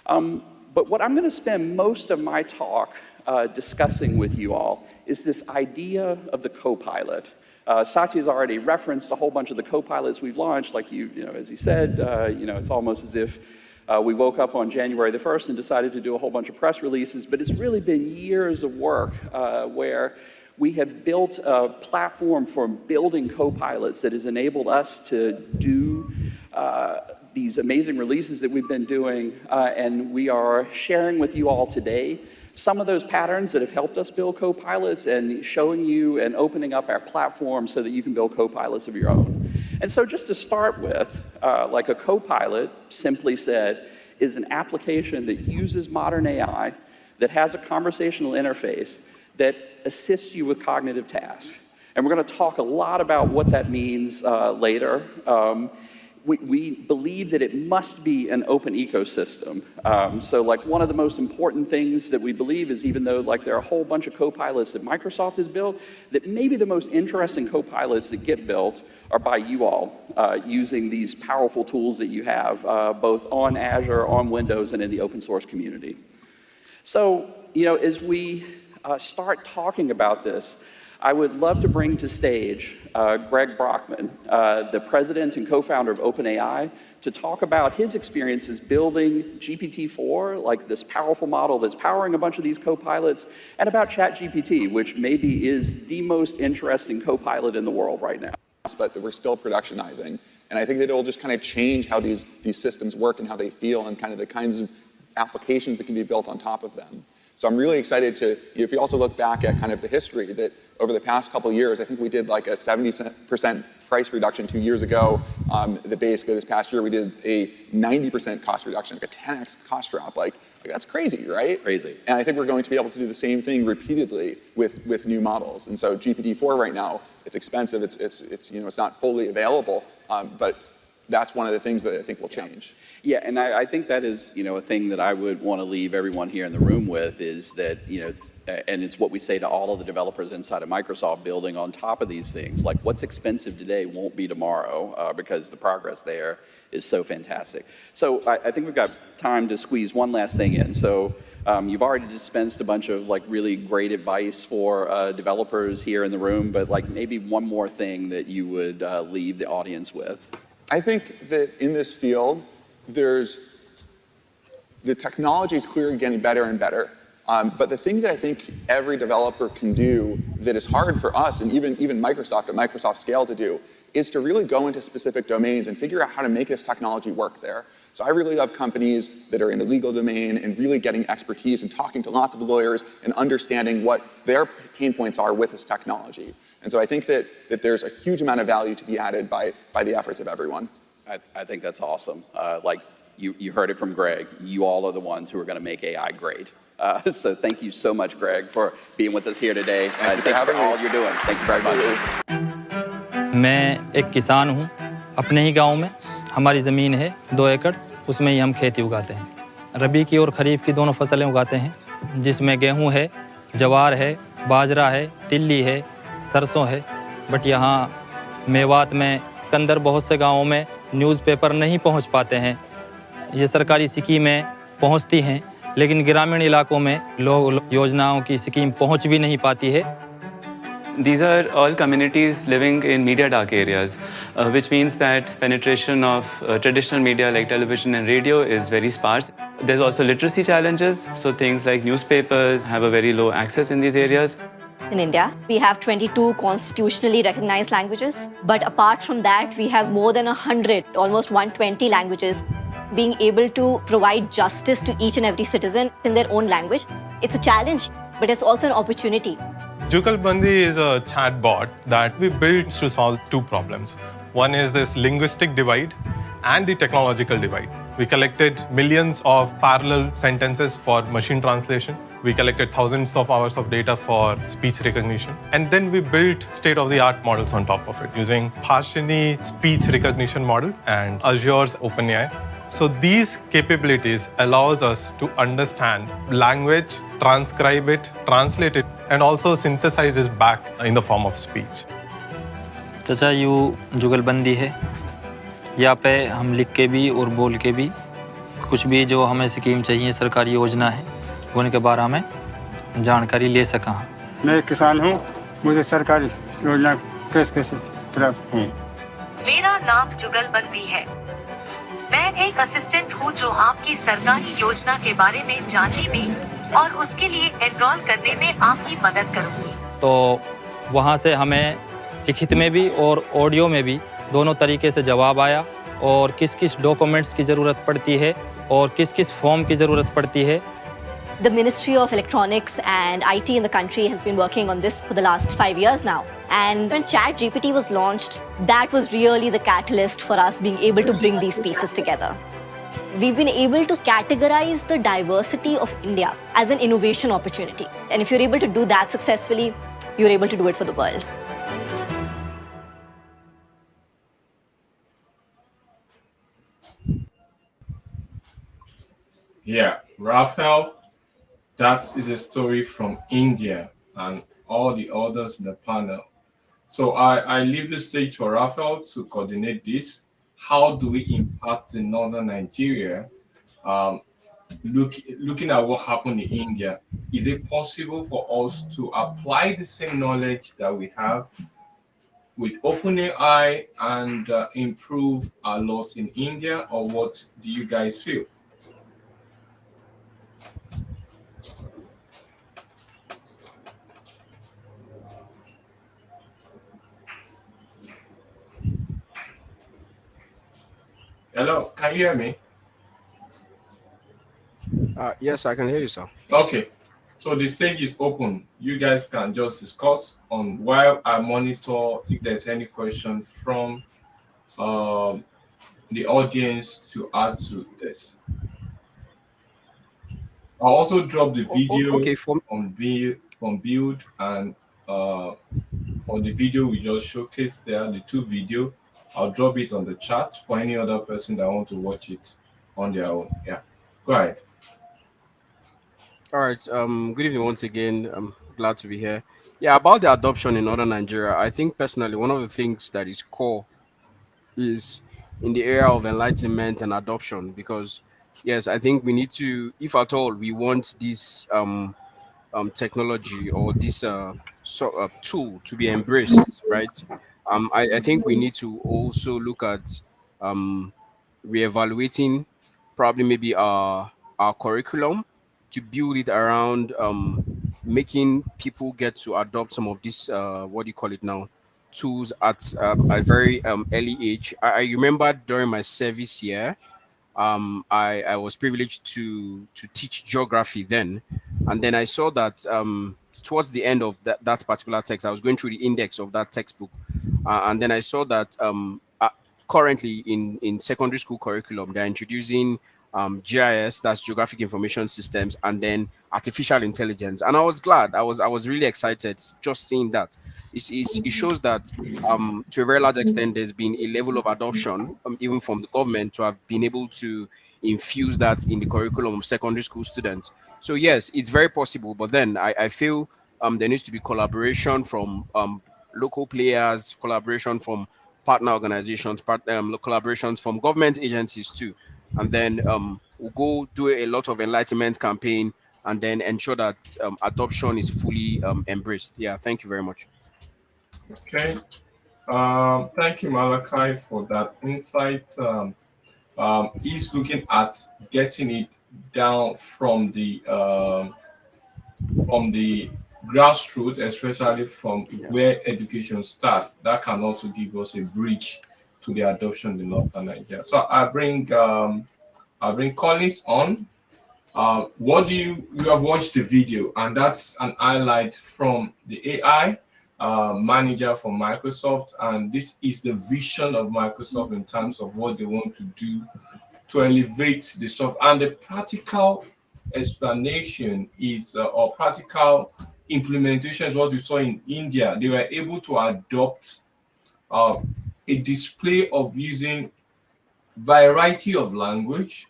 But what I'm going to spend most of my talk discussing with you all is this idea of the Copilot. Satya's already referenced a whole bunch of the Copilots we've launched. Like as he said, it's almost as if We woke up on January the 1st and decided to do a whole bunch of press releases, but it's really been years of work where we have built a platform for building co-pilots that has enabled us to do these amazing releases that we've been doing, and we are sharing with you all today some of those patterns that have helped us build co-pilots and showing you and opening up our platform so that you can build co-pilots of your own. And so just to start with, like a co-pilot, simply said, is an application that uses modern AI that has a conversational interface that assists you with cognitive tasks. And we're going to talk a lot about what that means later. We believe that it must be an open ecosystem. So like one of the most important things that we believe is, even though like there are a whole bunch of co-pilots that Microsoft has built, that maybe the most interesting co-pilots that get built are by you all, using these powerful tools that you have, both on Azure, on Windows, and in the open source community. So, you know, as we start talking about this, I would love to bring to stage Greg Brockman, the president and co-founder of OpenAI, to talk about his experiences building GPT-4, like this powerful model that's powering a bunch of these co-pilots, and about ChatGPT, which maybe is the most interesting co-pilot in the world right now. But that we're still productionizing. And I think that it'll just kind of change how these systems work and how they feel and kind of the kinds of applications that can be built on top of them. So I'm really excited to, if you also look back at kind of the history, that over the past couple of years, I think we did like a 70% price reduction 2 years ago. That basically this past year we did a 90% cost reduction, like a 10x cost drop. Like that's crazy, right? Crazy. And I think we're going to be able to do the same thing repeatedly with new models. And so GPT-4 right now, it's expensive. It's not fully available, but that's one of the things that I think will change. Yeah, and I think that is, a thing that I would want to leave everyone here in the room with is that, and it's what we say to all of the developers inside of Microsoft building on top of these things. Like what's expensive today won't be tomorrow because the progress there is so fantastic. So I think we've got time to squeeze one last thing in. So you've already dispensed a bunch of like really great advice for developers here in the room, but like maybe one more thing that you would leave the audience with. I think that in this field, the technology is clearly getting better and better. But the thing that I think every developer can do that is hard for us and even Microsoft at Microsoft scale to do is to really go into specific domains and figure out how to make this technology work there. So I really love companies that are in the legal domain and really getting expertise and talking to lots of lawyers and understanding what their pain points are with this technology. And so I think that there's a huge amount of value to be added by the efforts of everyone. I think that's awesome. Like you heard it from Greg. You all are the ones who are going to make AI great. So thank you so much, Greg, for being with us here today. Thank you for all you're doing. Thank you very much. मैं एक किसान हूँ अपने ही गांव में हमारी ज़मीन है 2 एकड़ उसमें ही हम खेती उगाते हैं रबी की और खरीफ की दोनों फसलें उगाते हैं जिसमें गेहूँ है ज्वार है बाजरा है तिल्ली है सरसों है बट यहाँ मेवात में अंदर बहुत से गांवों में न्यूज़पेपर नहीं पहुँच पाते हैं ये सरकारी स्कीमें पहुँचती हैं लेकिन ग्रामीण इलाकों में लोग योजनाओं की स्कीम पहुँच भी नहीं पाती है These are all communities living in media dark areas, which means that penetration of traditional media like television and radio is very sparse. There's also literacy challenges, so things like newspapers have a very low access in these areas. In India, we have 22 constitutionally recognized languages, but apart from that, we have more than 100, almost 120 languages. Being able to provide justice to each and every citizen in their own language, it's a challenge, but it's also an opportunity. Jugalbandi is a chatbot that we built to solve 2 problems. One is this linguistic divide and the technological divide. We collected millions of parallel sentences for machine translation. We collected thousands of hours of data for speech recognition. And then we built state-of-the-art models on top of it using Bhashini speech recognition models and Azure's OpenAI. So these capabilities allows us to understand language, transcribe it, translate it, and also synthesize it back in the form of speech. चाचा you जुगलबंदी है यहाँ पे हम लिख के भी और बोल के भी कुछ भी जो हमें स्कीम चाहिए सरकारी योजना है उनके बारे में जानकारी ले सका मैं किसान हूँ मुझे सरकारी योजना कैसे प्राप्त हुई मेरा नाम जुगलबंदी है मैं एक असिस्टेंट हूँ जो आपकी सरकारी योजना के बारे में जानने में और उसके लिए एनरोल करने में आपकी मदद करूँगी। तो वहाँ से हमें लिखित में भी और ऑडियो में भी दोनों तरीके से जवाब आया, और किस किस डॉक्यूमेंट्स की ज़रूरत पड़ती है और किस किस फॉर्म की ज़रूरत पड़ती है। The Ministry of Electronics and IT in the country has been working on this for the last 5 years now. And when ChatGPT was launched, that was really the catalyst for us being able to bring these pieces together. We've been able to categorize the diversity of India as an innovation opportunity. And if you're able to do that successfully, you're able to do it for the world. Yeah, Raphael, that is a story from India and all the others in the panel. So I leave the stage for Raphael to coordinate this. How do we impact in northern Nigeria? Looking at what happened in India, is it possible for us to apply the same knowledge that we have with OpenAI and improve a lot in India, or what do you guys feel? Hello, can you hear me? Yes, I can hear you, sir. Okay, so the stage is open. You guys can just discuss on while I monitor if there's any question from the audience to add to this. I'll also drop the video Okay, from build and on the video we just showcased there, the two video. I'll drop it on the chat for any other person that want to watch it on their own. Yeah, go ahead. All right. Good evening once again. I'm glad to be here. Yeah, about the adoption in northern Nigeria, I think personally one of the things that is core is in the area of enlightenment and adoption, because yes, I think we need to, if at all we want this technology or this tool to be embraced, right? I think we need to also look at um, reevaluating probably maybe our curriculum to build it around making people get to adopt some of these what do you call it now, tools at a very early age. I remember during my service year, I was privileged to teach geography then, and then I saw that towards the end of that particular text, I was going through the index of that textbook, and then I saw that currently in secondary school curriculum they're introducing GIS, that's Geographic Information Systems, and then artificial intelligence. And I was glad. I was really excited just seeing that. It shows that to a very large extent there's been a level of adoption, even from the government, to have been able to infuse that in the curriculum of secondary school students. So yes, it's very possible. But then I feel there needs to be collaboration from local players, collaboration from partner organizations, collaborations from government agencies too, and then we'll go do a lot of enlightenment campaign and then ensure that adoption is fully embraced. Yeah, thank you very much. Okay. Thank you, Malachi, for that insight. He's looking at getting it down from the grassroots, especially from where education starts. That can also give us a bridge to the adoption in Northern Nigeria. So I bring Collins on. What do you have watched the video, and that's an highlight from the AI manager for Microsoft, and this is the vision of Microsoft in terms of what they want to do to elevate the software, and the practical explanation is or practical implementation is what we saw in India. They were able to adopt a display of using variety of language,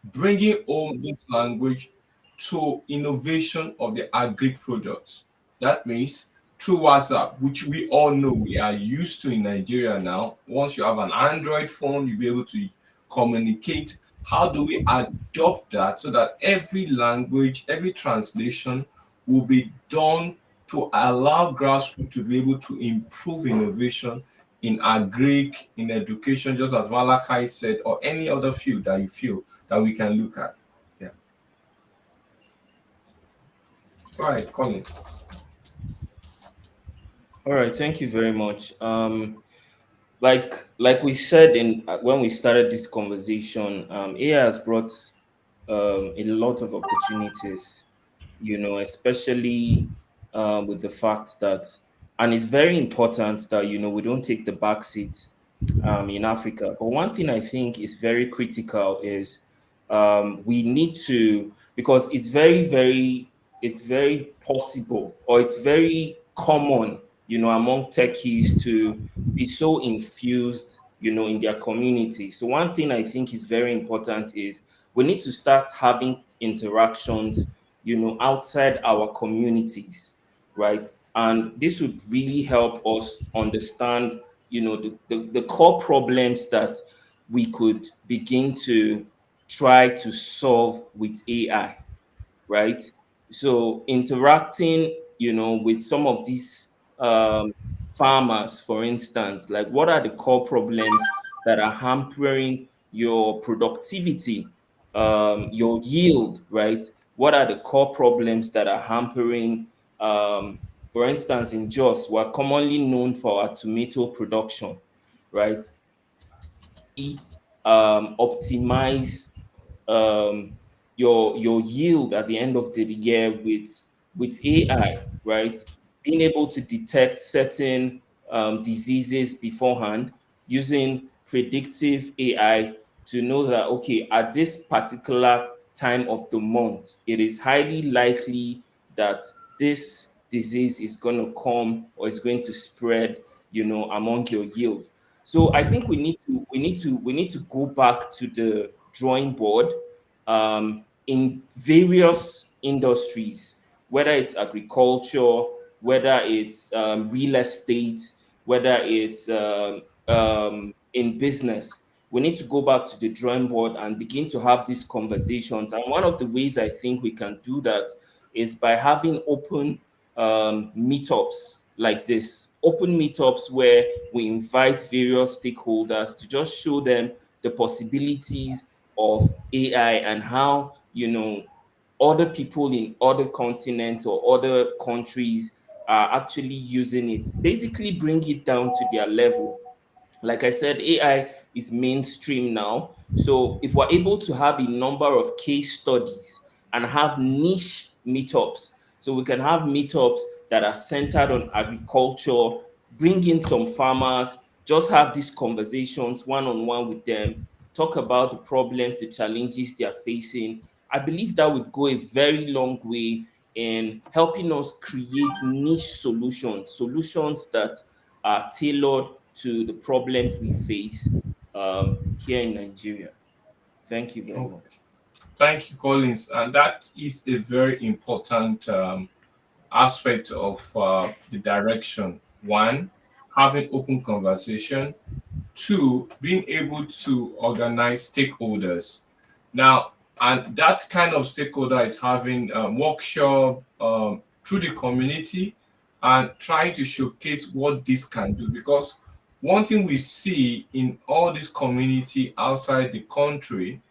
bringing home this language to innovation of the agri products. That means through WhatsApp, which we all know we are used to in Nigeria now. Once you have an Android phone, you'll be able to communicate. How do we adopt that so that every language, every translation will be done to allow Grassroot to be able to improve innovation in agric, in education, just as Malachi said, or any other field that you feel that we can look at. Yeah. All right, Colin. All right, thank you very much. Like we said in when we started this conversation, AI has brought a lot of opportunities, especially with the fact that, and it's very important that we don't take the back seat in Africa. But one thing I think is very critical is we need to, because it's very possible, or it's very common, among techies to be so infused, in their community. So one thing I think is very important is we need to start having interactions, outside our communities, right? And this would really help us understand, the core problems that we could begin to try to solve with AI, right? So interacting, with some of these farmers, for instance, like what are the core problems that are hampering your productivity, your yield, right? What are the core problems that are hampering, for instance, in Jos, we're commonly known for our tomato production, right? Optimize um, your yield at the end of the year with AI, right? Being able to detect certain diseases beforehand using predictive AI to know that, okay, at this particular time of the month, it is highly likely that this disease is going to come or is going to spread, among your yield. So I think we need to go back to the drawing board in various industries, whether it's agriculture, whether it's real estate, whether it's in business. We need to go back to the drawing board and begin to have these conversations. And one of the ways I think we can do that is by having open meetups like this, open meetups where we invite various stakeholders to just show them the possibilities of AI and how, other people in other continents or other countries are actually using it. Basically, bring it down to their level. Like I said, AI is mainstream now. So if we're able to have a number of case studies and have niche meetups, so we can have meetups that are centered on agriculture, bring in some farmers, just have these conversations one on one with them, talk about the problems, the challenges they are facing. I believe that would go a very long way in helping us create niche solutions that are tailored to the problems we face here in Nigeria. Thank you very Okay. much. Thank you, Collins. And that is a very important aspect of the direction. One, having open conversation. Two, being able to organize stakeholders. Now, and that kind of stakeholder is having a workshop through the community and trying to showcase what this can do. Because one thing we see in all this community outside the country,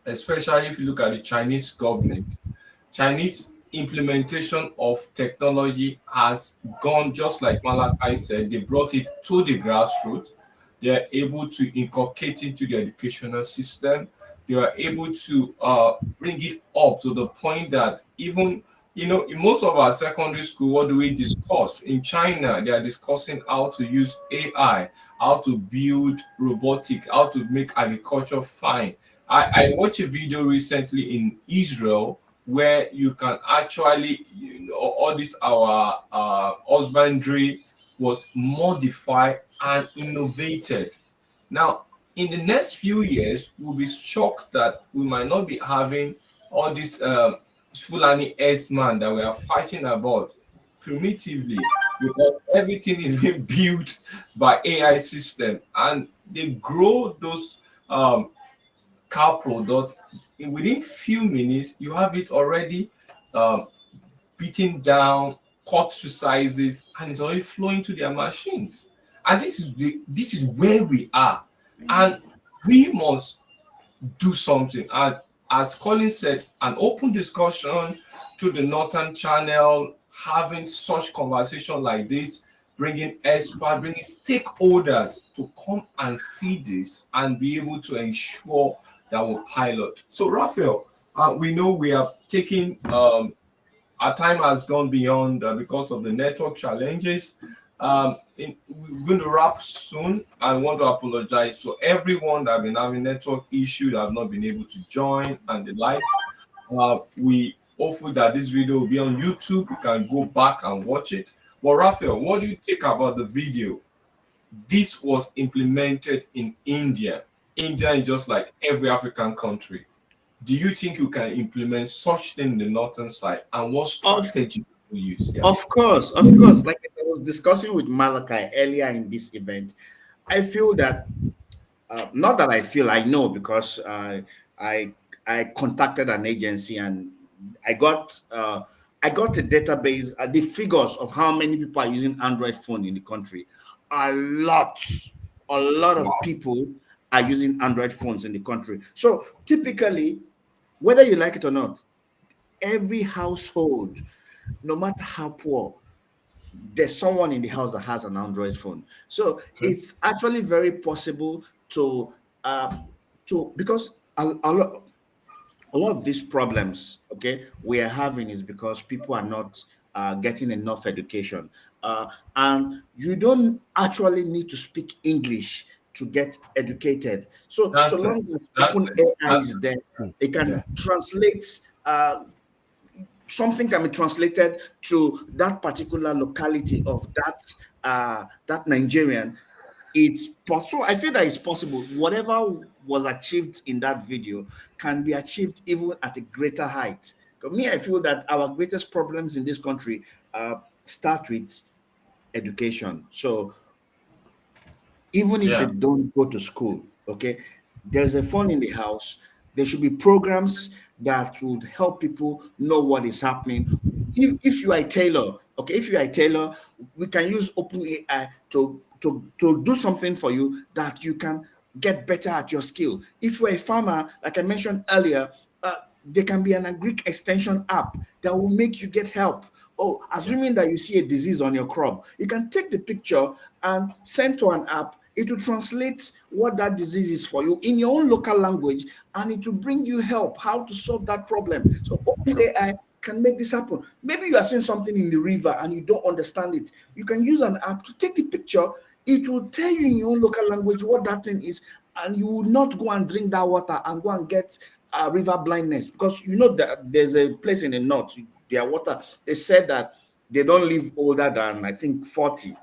especially if you look at the Chinese government, Chinese implementation of technology has gone just like Malachi said. They brought it to the grassroots. They are able to inculcate into the educational system. They are able to bring it up to the point that even in most of our secondary school, what do we discuss? In China, they are discussing how to use AI, how to build robotic, how to make agriculture fine. I watched a video recently in Israel where you can actually, all this our husbandry was modified and innovated. Now, in the next few years, we'll be shocked that we might not be having all this Fulani S-man that we are fighting about primitively, because everything is being built by AI system, and they grow those cow product within few minutes. You have it already um, beaten down, cut to sizes, and it's already flowing to their machines. And this is where we are, and we must do something. And as Colin said, an open discussion to the Northern Channel, having such conversation like this, bringing experts, bringing stakeholders to come and see this and be able to ensure that we pilot. So, Raphael, we know we are taking our time has gone beyond because of the network challenges. We're going to wrap soon. I want to apologize to everyone that have been having network issues, that have not been able to join and the likes. We hopeful that this video will be on YouTube. You can go back and watch it. But Raphael, what do you think about the video? This was implemented in India. India is just like every African country. Do you think you can implement such thing in the northern side, and what strategy do you use? Yeah. Of course. Like I was discussing with Malachi earlier in this event, I feel that not that I feel, I know, because I contacted an agency and I got a database, the figures of how many people are using Android phone in the country. A lot of people are using Android phones in the country. So typically, whether you like it or not, every household, no matter how poor, there's someone in the house that has an Android phone. So it's actually very possible to because a lot of these problems, okay, we are having is because people are not getting enough education, and you don't actually need to speak English to get educated. So That's so long it. as That's open it. AI That's is there, it can translate. Something can be translated to that particular locality of that Nigerian. It's possible. I feel that it's possible. Whatever was achieved in that video can be achieved even at a greater height. For me, I feel that our greatest problems in this country start with education. So even if they don't go to school, okay, there's a phone in the house. There should be programs that would help people know what is happening. If you are a tailor, okay, if you are a tailor, we can use OpenAI to do something for you that you can get better at your skill. If you're a farmer, like I mentioned earlier, there can be an agric extension app that will make you get help. Oh, assuming that you see a disease on your crop, you can take the picture and send to an app. It will translate what that disease is for you in your own local language, and it will bring you help how to solve that problem. So OpenAI can make this happen. Maybe you are seeing something in the river and you don't understand it. You can use an app to take the picture. It will tell you in your own local language what that thing is, and you will not go and drink that water and go and get river blindness, because you know that there's a place in the north, their water, they said that they don't live older than, I think, 40,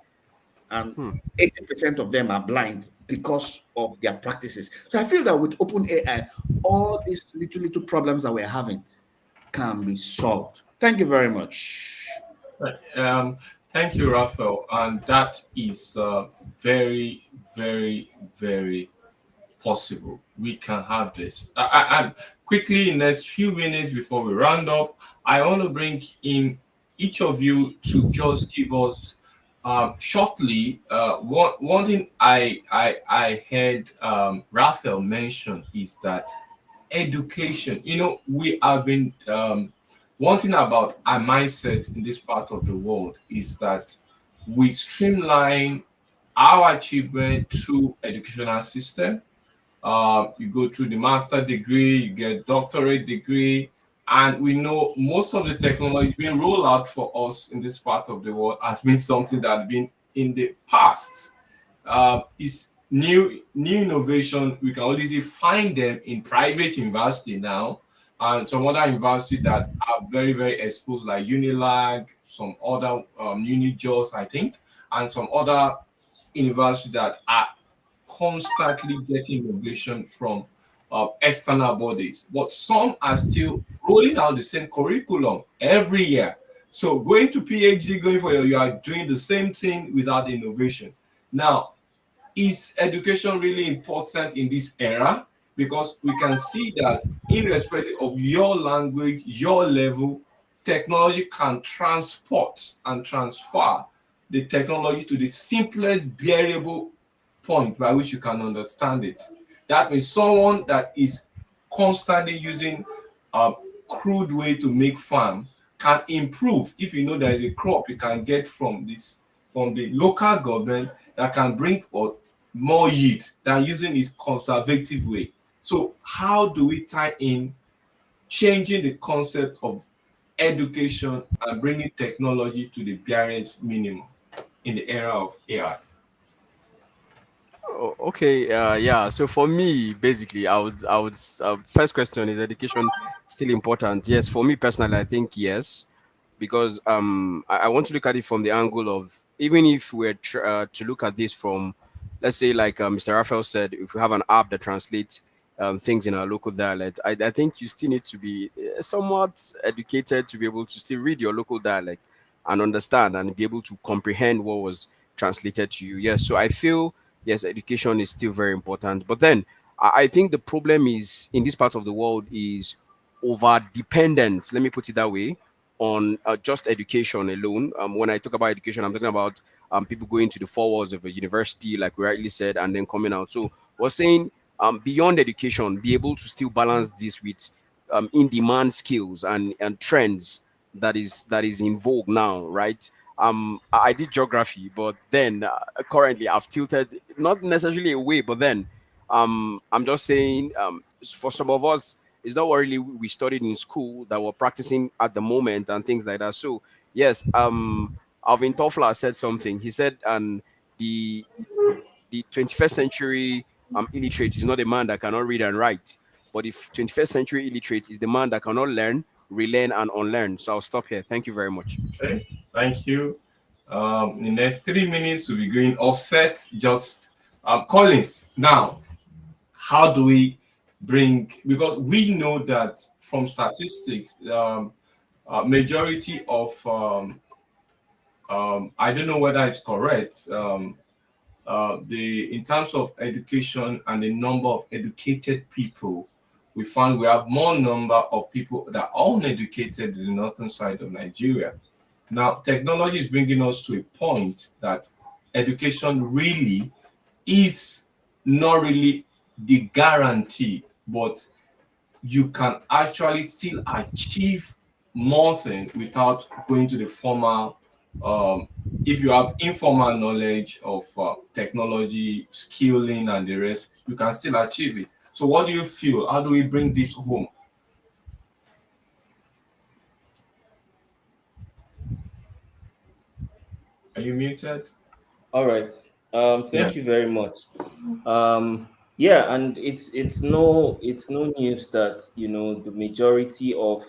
and 80% of them are blind because of their practices. So I feel that with OpenAI, all these little problems that we're having can be solved. Thank you very much. Thank you, Raphael. And that is very, very, very possible. We can have this. I quickly, in the next few minutes before we round up, I want to bring in each of you to just give us shortly. One thing I heard Raphael mention is that education. You know, we have been one thing about our mindset in this part of the world is that we streamline our achievement through educational system. You go through the master degree, you get doctorate degree, and we know most of the technology being rolled out for us in this part of the world has been something that has been in the past. It's new innovation. We can only find them in private university now, and some other universities that are very, very exposed, like Unilag, some other UniJOS, I think, and some other universities that are constantly getting innovation from external bodies. But some are still rolling out the same curriculum every year. So going to PhD, you are doing the same thing without innovation. Now, is education really important in this era? Because we can see that irrespective of your language, your level, technology can transport and transfer the technology to the simplest bearable point by which you can understand it. That means someone that is constantly using a crude way to make farm can improve if you know there is a crop you can get from this from the local government that can bring forth more yield than using its conservative way. So how do we tie in changing the concept of education and bringing technology to the barest minimum in the era of AI? Okay, yeah. So for me, basically, I would. First question is education still important? Yes, for me personally, I think yes, because I want to look at it from the angle of even if we're to look at this from, let's say, like Mr. Raphael said, if we have an app that translates things in our local dialect, I think you still need to be somewhat educated to be able to still read your local dialect and understand and be able to comprehend what was translated to you. Yes, so I feel yes, education is still very important. But then I think the problem is in this part of the world is over dependence. Let me put it that way on just education alone. When I talk about education, I'm talking about people going to the four walls of a university, like we rightly said, and then coming out. So we're saying beyond education, be able to still balance this with in-demand skills and trends that is in vogue now, right? I did geography, but then currently I've tilted not necessarily away, but then I'm just saying for some of us it's not what really we studied in school that we're practicing at the moment and things like that. So yes, Alvin Toffler said something. He said, and the 21st century illiterate is not a man that cannot read and write, but the 21st century illiterate is the man that cannot learn, relearn, and unlearn. So I'll stop here. Thank you very much. Okay, thank you. In the next 3 minutes, we'll be going offset. Just Collins. Now, how do we bring? Because we know that from statistics, majority of I don't know whether it's correct. The in terms of education and the number of educated people, we found we have more number of people that are uneducated in the northern side of Nigeria. Now, technology is bringing us to a point that education really is not really the guarantee, but you can actually still achieve more things without going to the formal. If you have informal knowledge of technology, skilling, and the rest, you can still achieve it. So, what do you feel? How do we bring this home? Are you muted? All right. Yeah. Thank you very much. Yeah, and it's no news that the majority of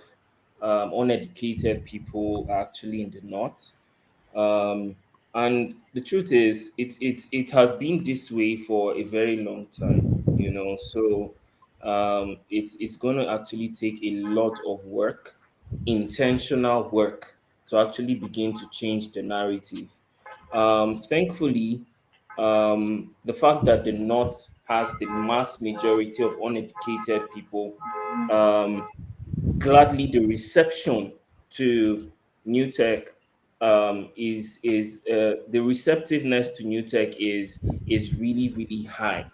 uneducated people are actually in the north. Um, and the truth is, it has been this way for a very long time. So it's going to actually take a lot of work, intentional work, to actually begin to change the narrative. Thankfully, the fact that the North has the mass majority of uneducated people, um, gladly the reception to new tech is the receptiveness to new tech is really really high.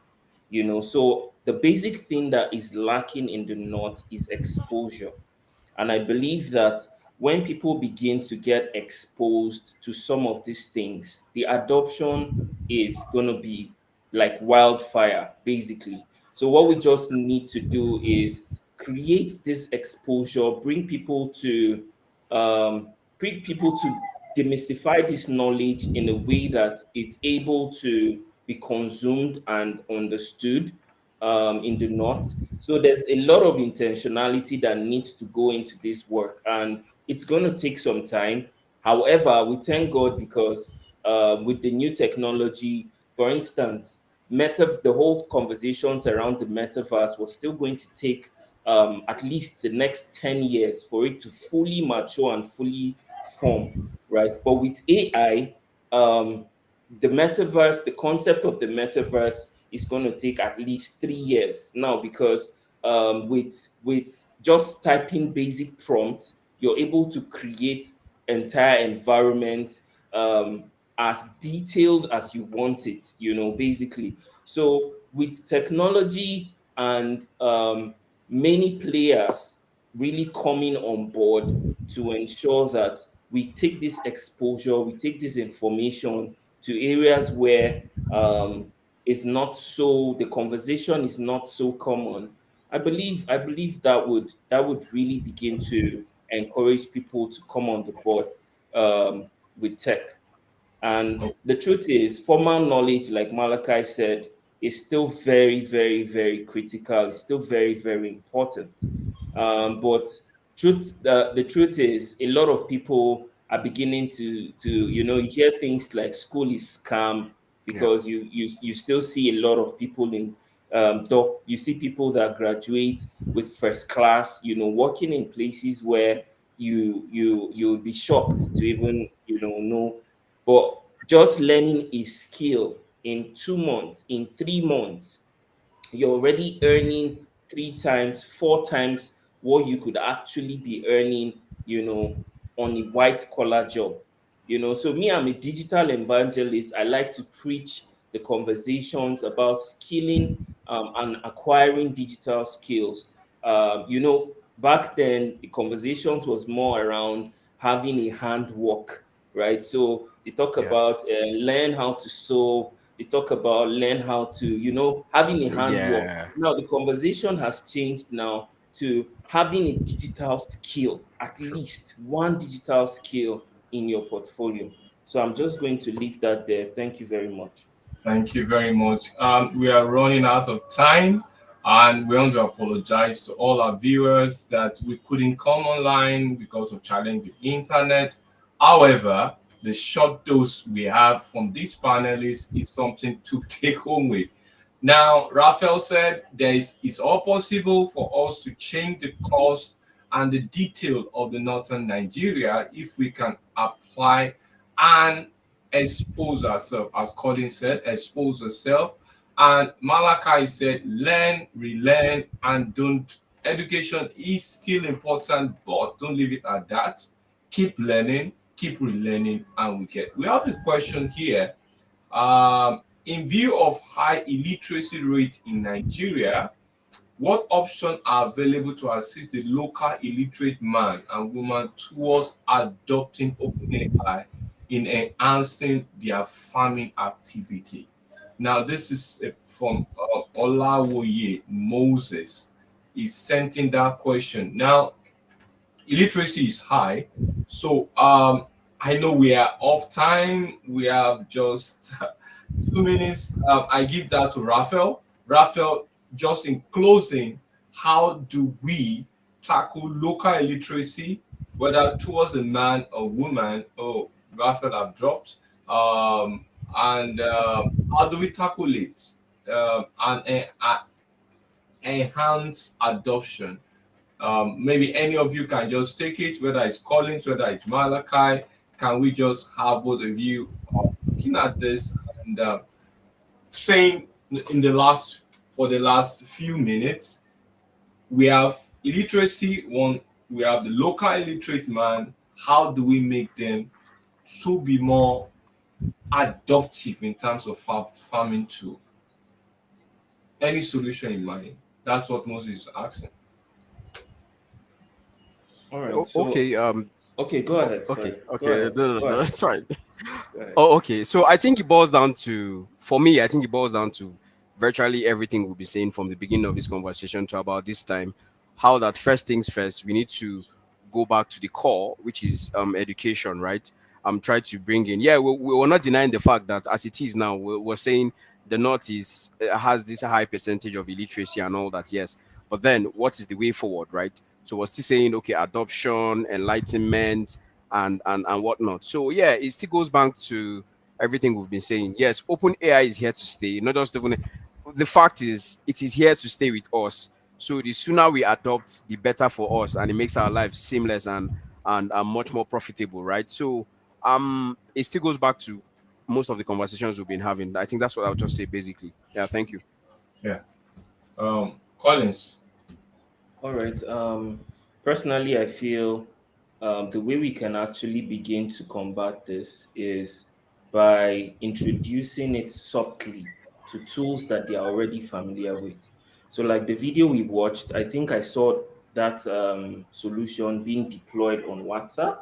So the basic thing that is lacking in the North is exposure. And I believe that when people begin to get exposed to some of these things, the adoption is going to be like wildfire, basically. So, what we just need to do is create this exposure, bring people to demystify this knowledge in a way that is able to be consumed and understood in the North. So there's a lot of intentionality that needs to go into this work, and it's going to take some time. However, we thank God because with the new technology, for instance, the whole conversations around the metaverse was still going to take at least the next 10 years for it to fully mature and fully form, right? But with AI, the concept of the metaverse is going to take at least 3 years now because with just typing basic prompts, you're able to create entire environments, as detailed as you want it, basically. So with technology and many players really coming on board to ensure that we take this exposure, we take this information to areas where it's not so, the conversation is not so common. I believe that would really begin to encourage people to come on the board with tech. And the truth is, formal knowledge, like Malachi said, is still very, very, very critical. It's still very, very important. But the truth is, a lot of people are beginning to hear things like school is scam, because you still see a lot of people in you see people that graduate with first class, working in places where you'll be shocked to even know. But just learning a skill in 2 months, in 3 months, you're already earning 3 times, 4 times what you could actually be earning, on a white collar job. So me, I'm a digital evangelist. I like to preach the conversations about skilling and acquiring digital skills. Back then the conversations was more around having a handwork, right? So they talk about learn how to sew, they talk about learn how to, having a handwork. Yeah. Now the conversation has changed now to having a digital skill, at least one digital skill in your portfolio. So I'm just going to leave that there. Thank you very much. Thank you very much. We are running out of time, and we want to apologize to all our viewers that we couldn't come online because of challenge with internet. However, the short dose we have from these panelists is something to take home with. Now, Raphael said it's all possible for us to change the course and the detail of the northern Nigeria if we can apply and expose ourselves. As Colin said, expose yourself. And Malachi said, learn, relearn, and don't. Education is still important, but don't leave it at that. Keep learning, keep relearning, and we have a question here. In view of high illiteracy rate in Nigeria, what options are available to assist the local illiterate man and woman towards adopting OpenAI in enhancing their farming activity? Now, this is from Olawoye Moses. Is sent in that question. Now, illiteracy is high, so I know we are off time. We have just 2 minutes. I give that to Raphael. Raphael, just in closing, how do we tackle local illiteracy, whether towards a man or woman? Oh, Raphael have dropped. And how do we tackle it and enhance adoption? Maybe any of you can just take it, whether it's Collins, whether it's Malachi. Can we just have both of you looking at this and saying for the last few minutes, we have illiteracy, one, we have the local illiterate man. How do we make them to be more adoptive in terms of farming too? Any solution in mind? That's what Moses is asking. All right. So Okay. okay, go ahead. Okay. Sorry. Go Okay. ahead. No, Go ahead. that's fine. Go ahead. Oh, okay. So I think it boils down to, for me, I think it boils down to virtually everything we'll be saying from the beginning of this conversation to about this time. How that first things first, we need to go back to the core, which is education, right? Try to bring in. Yeah, we're not denying the fact that as it is now, we're saying the North has this high percentage of illiteracy and all that. Yes, but then what is the way forward, right? So we're still saying, okay, adoption, enlightenment, and whatnot. So yeah, it still goes back to everything we've been saying. Yes, open AI is here to stay. Not just even the fact is it is here to stay with us. So the sooner we adopt, the better for us, and it makes our lives seamless and much more profitable, right? So it still goes back to most of the conversations we've been having. I think that's what I'll just say basically. Yeah, thank you. Yeah. Collins. All right. Personally, I feel the way we can actually begin to combat this is by introducing it subtly to tools that they are already familiar with. So, like the video we watched, I think I saw that solution being deployed on WhatsApp,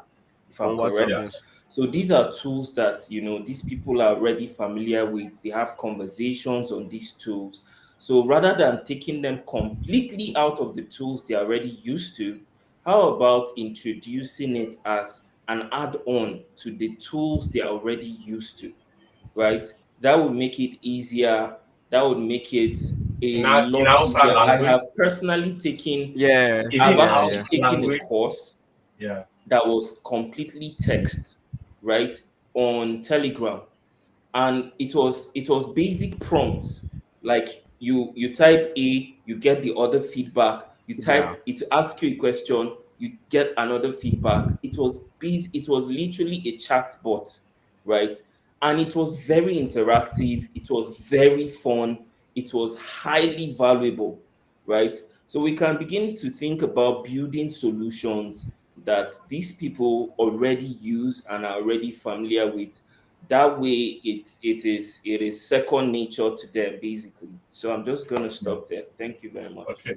if I'm On WhatsApp, correct. yes. So these are tools that these people are already familiar with. They have conversations on these tools. So rather than taking them completely out of the tools they're already used to, how about introducing it as an add-on to the tools they're already used to, right? That would make it easier. That would make it a In lot outside easier. I language, have personally taken, Yeah, is it I've in yeah, actually yeah. outside taken a language? course Yeah. that was completely text, right, on Telegram, and it was basic prompts, like you type A, you get the other feedback, you Yeah. type it, ask you a question, you get another feedback. It was literally a chat bot, right? And it was very interactive, it was very fun, it was highly valuable, right? So we can begin to think about building solutions that these people already use and are already familiar with. That way it is second nature to them, basically. So I'm just going to stop there. Thank you very much. Okay.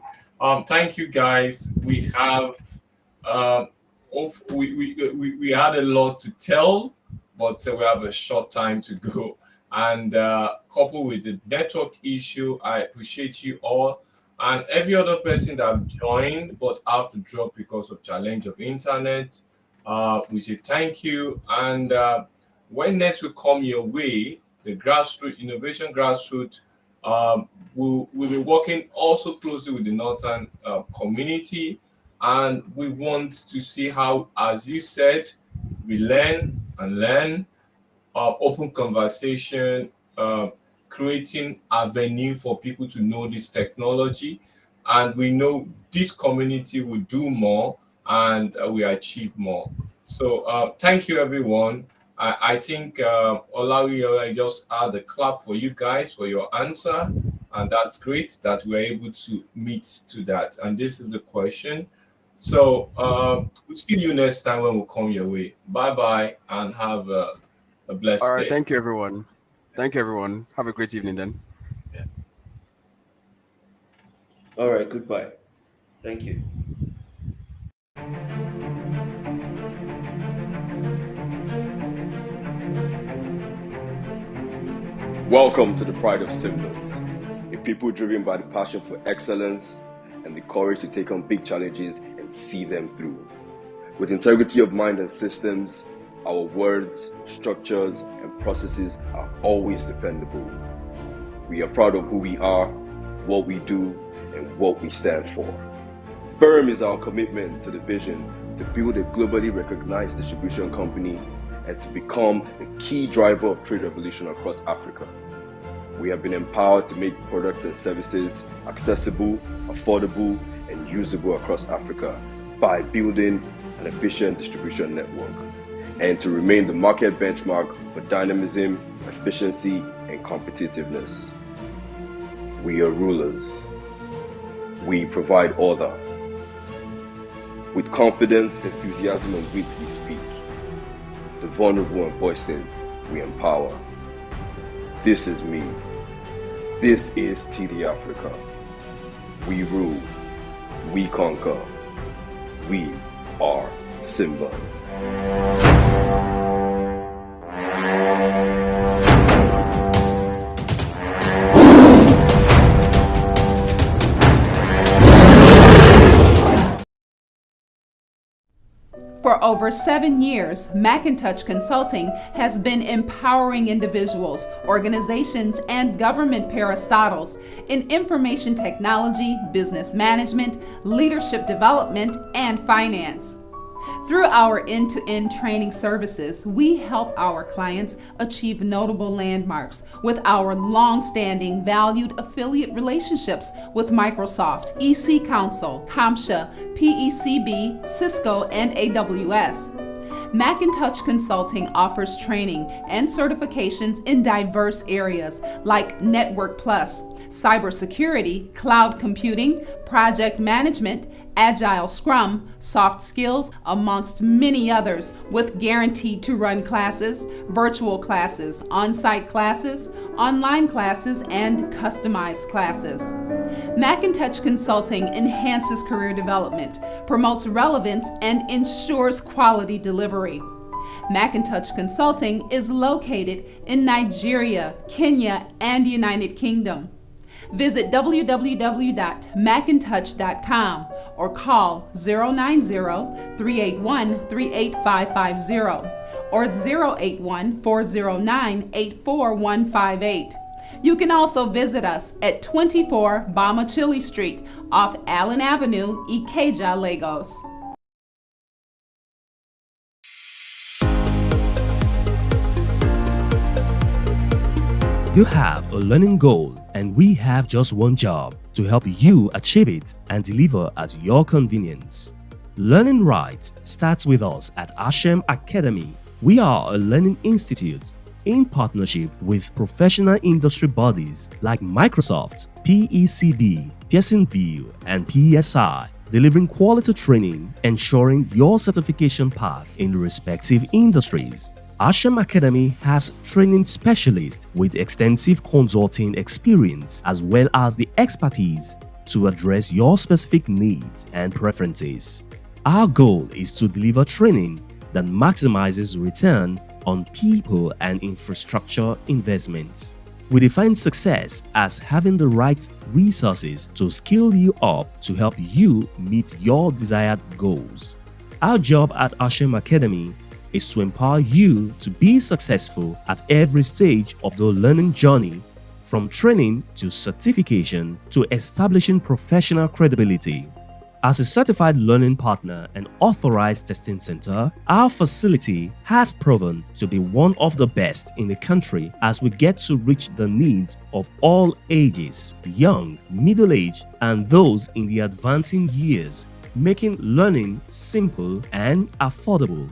Thank you, guys. We have we had a lot to tell, but we have a short time to go. And coupled with the network issue, I appreciate you all and every other person that joined but have to drop because of challenge of internet. We say thank you. And when next will come your way, the Grassroot Innovation Grassroot. We'll be working also closely with the Northern community, and we want to see how, as you said, we learn and learn, open conversation, creating avenue for people to know this technology, and we know this community will do more and we achieve more. So thank you, everyone. I think Olawi, I just add a clap for you guys for your answer, and that's great that we're able to meet to that. And this is the question. So we'll see you next time when we come your way. Bye bye, and have a blessed All right. day. Thank you, everyone. Thank you, everyone. Have a great evening then. All right, goodbye. Thank you. Welcome to the Pride of Symbols, a people driven by the passion for excellence and the courage to take on big challenges and see them through. With integrity of mind and systems, our words, structures, and processes are always dependable. We are proud of who we are, what we do, and what we stand for. Firm is our commitment to the vision to build a globally recognized distribution company and to become a key driver of trade revolution across Africa. We have been empowered to make products and services accessible, affordable, and usable across Africa by building an efficient distribution network, and to remain the market benchmark for dynamism, efficiency, and competitiveness. We are rulers. We provide order. With confidence, enthusiasm, and wit we speak. The vulnerable and voiceless we empower. This is me. This is TD Africa. We rule. We conquer. We are Simba. For over 7 years, Macintosh Consulting has been empowering individuals, organizations, and government parastatals in information technology, business management, leadership development, and finance. Through our end-to-end training services, we help our clients achieve notable landmarks with our long-standing valued affiliate relationships with Microsoft, EC Council, CompTIA, PECB, Cisco, and AWS. Macintosh Consulting offers training and certifications in diverse areas like Network Plus, cybersecurity, cloud computing, project management, Agile Scrum, soft skills, amongst many others, with guaranteed to run classes, virtual classes, on-site classes, online classes, and customized classes. Macintosh Consulting enhances career development, promotes relevance, and ensures quality delivery. Macintosh Consulting is located in Nigeria, Kenya, and United Kingdom. Visit www.macintosh.com or call 090-381-38550 or 081-409-84158. You can also visit us at 24 Bama Chili Street off Allen Avenue, Ikeja, Lagos. You have a learning goal, and we have just one job to help you achieve it and deliver at your convenience. Learning right starts with us at Ashem Academy. We are a learning institute in partnership with professional industry bodies like Microsoft, PECB, Pearson VUE, and PSI, delivering quality training, ensuring your certification path in respective industries. Ashem Academy has training specialists with extensive consulting experience as well as the expertise to address your specific needs and preferences. Our goal is to deliver training that maximizes return on people and infrastructure investments. We define success as having the right resources to skill you up to help you meet your desired goals. Our job at Ashem Academy is to empower you to be successful at every stage of the learning journey, from training to certification to establishing professional credibility. As a certified learning partner and authorized testing center, our facility has proven to be one of the best in the country as we get to reach the needs of all ages, young, middle-aged, and those in the advancing years, making learning simple and affordable.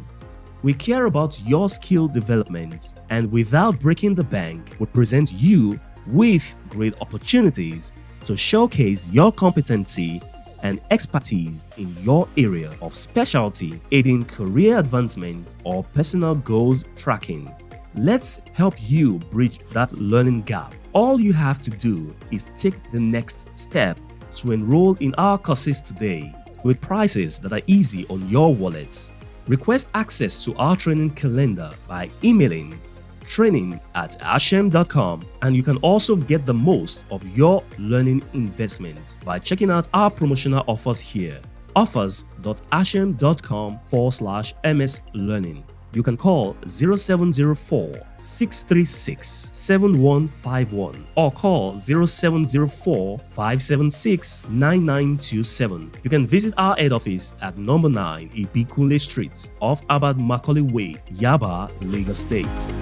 We care about your skill development, and without breaking the bank, we present you with great opportunities to showcase your competency and expertise in your area of specialty, aiding career advancement or personal goals tracking. Let's help you bridge that learning gap. All you have to do is take the next step to enroll in our courses today with prices that are easy on your wallets. Request access to our training calendar by emailing training@ashem.com, and you can also get the most of your learning investments by checking out our promotional offers here. offers.ashem.com/ms learning. You can call 0704-636-7151 or call 0704-576-9927. You can visit our head office at number 9 Ibikunle Street off Abad Macaulay Way, Yaba, Lagos State.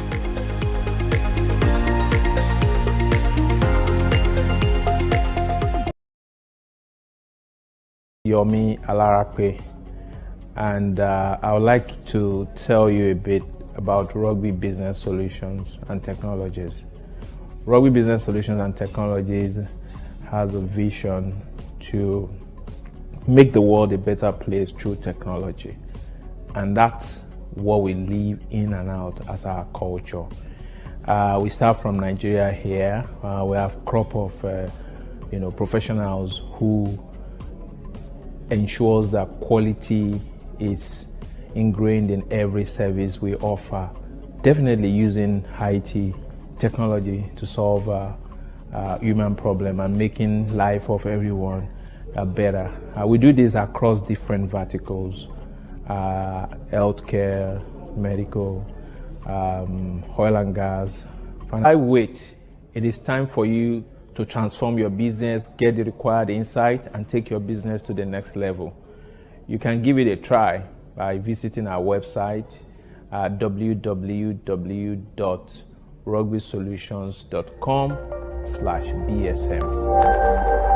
Yomi Alarape, and I would like to tell you a bit about Rugby Business Solutions and Technologies. Rugby Business Solutions and Technologies has a vision to make the world a better place through technology, and that's what we live in and out as our culture. We start from Nigeria here. We have a crop of professionals who ensures that quality is ingrained in every service we offer. Definitely using IT technology to solve human problem and making life of everyone better. We do this across different verticals: healthcare, medical, oil and gas. I wait. It is time for you to transform your business, get the required insight, and take your business to the next level. You can give it a try by visiting our website at www.rugbysolutions.com/BSM.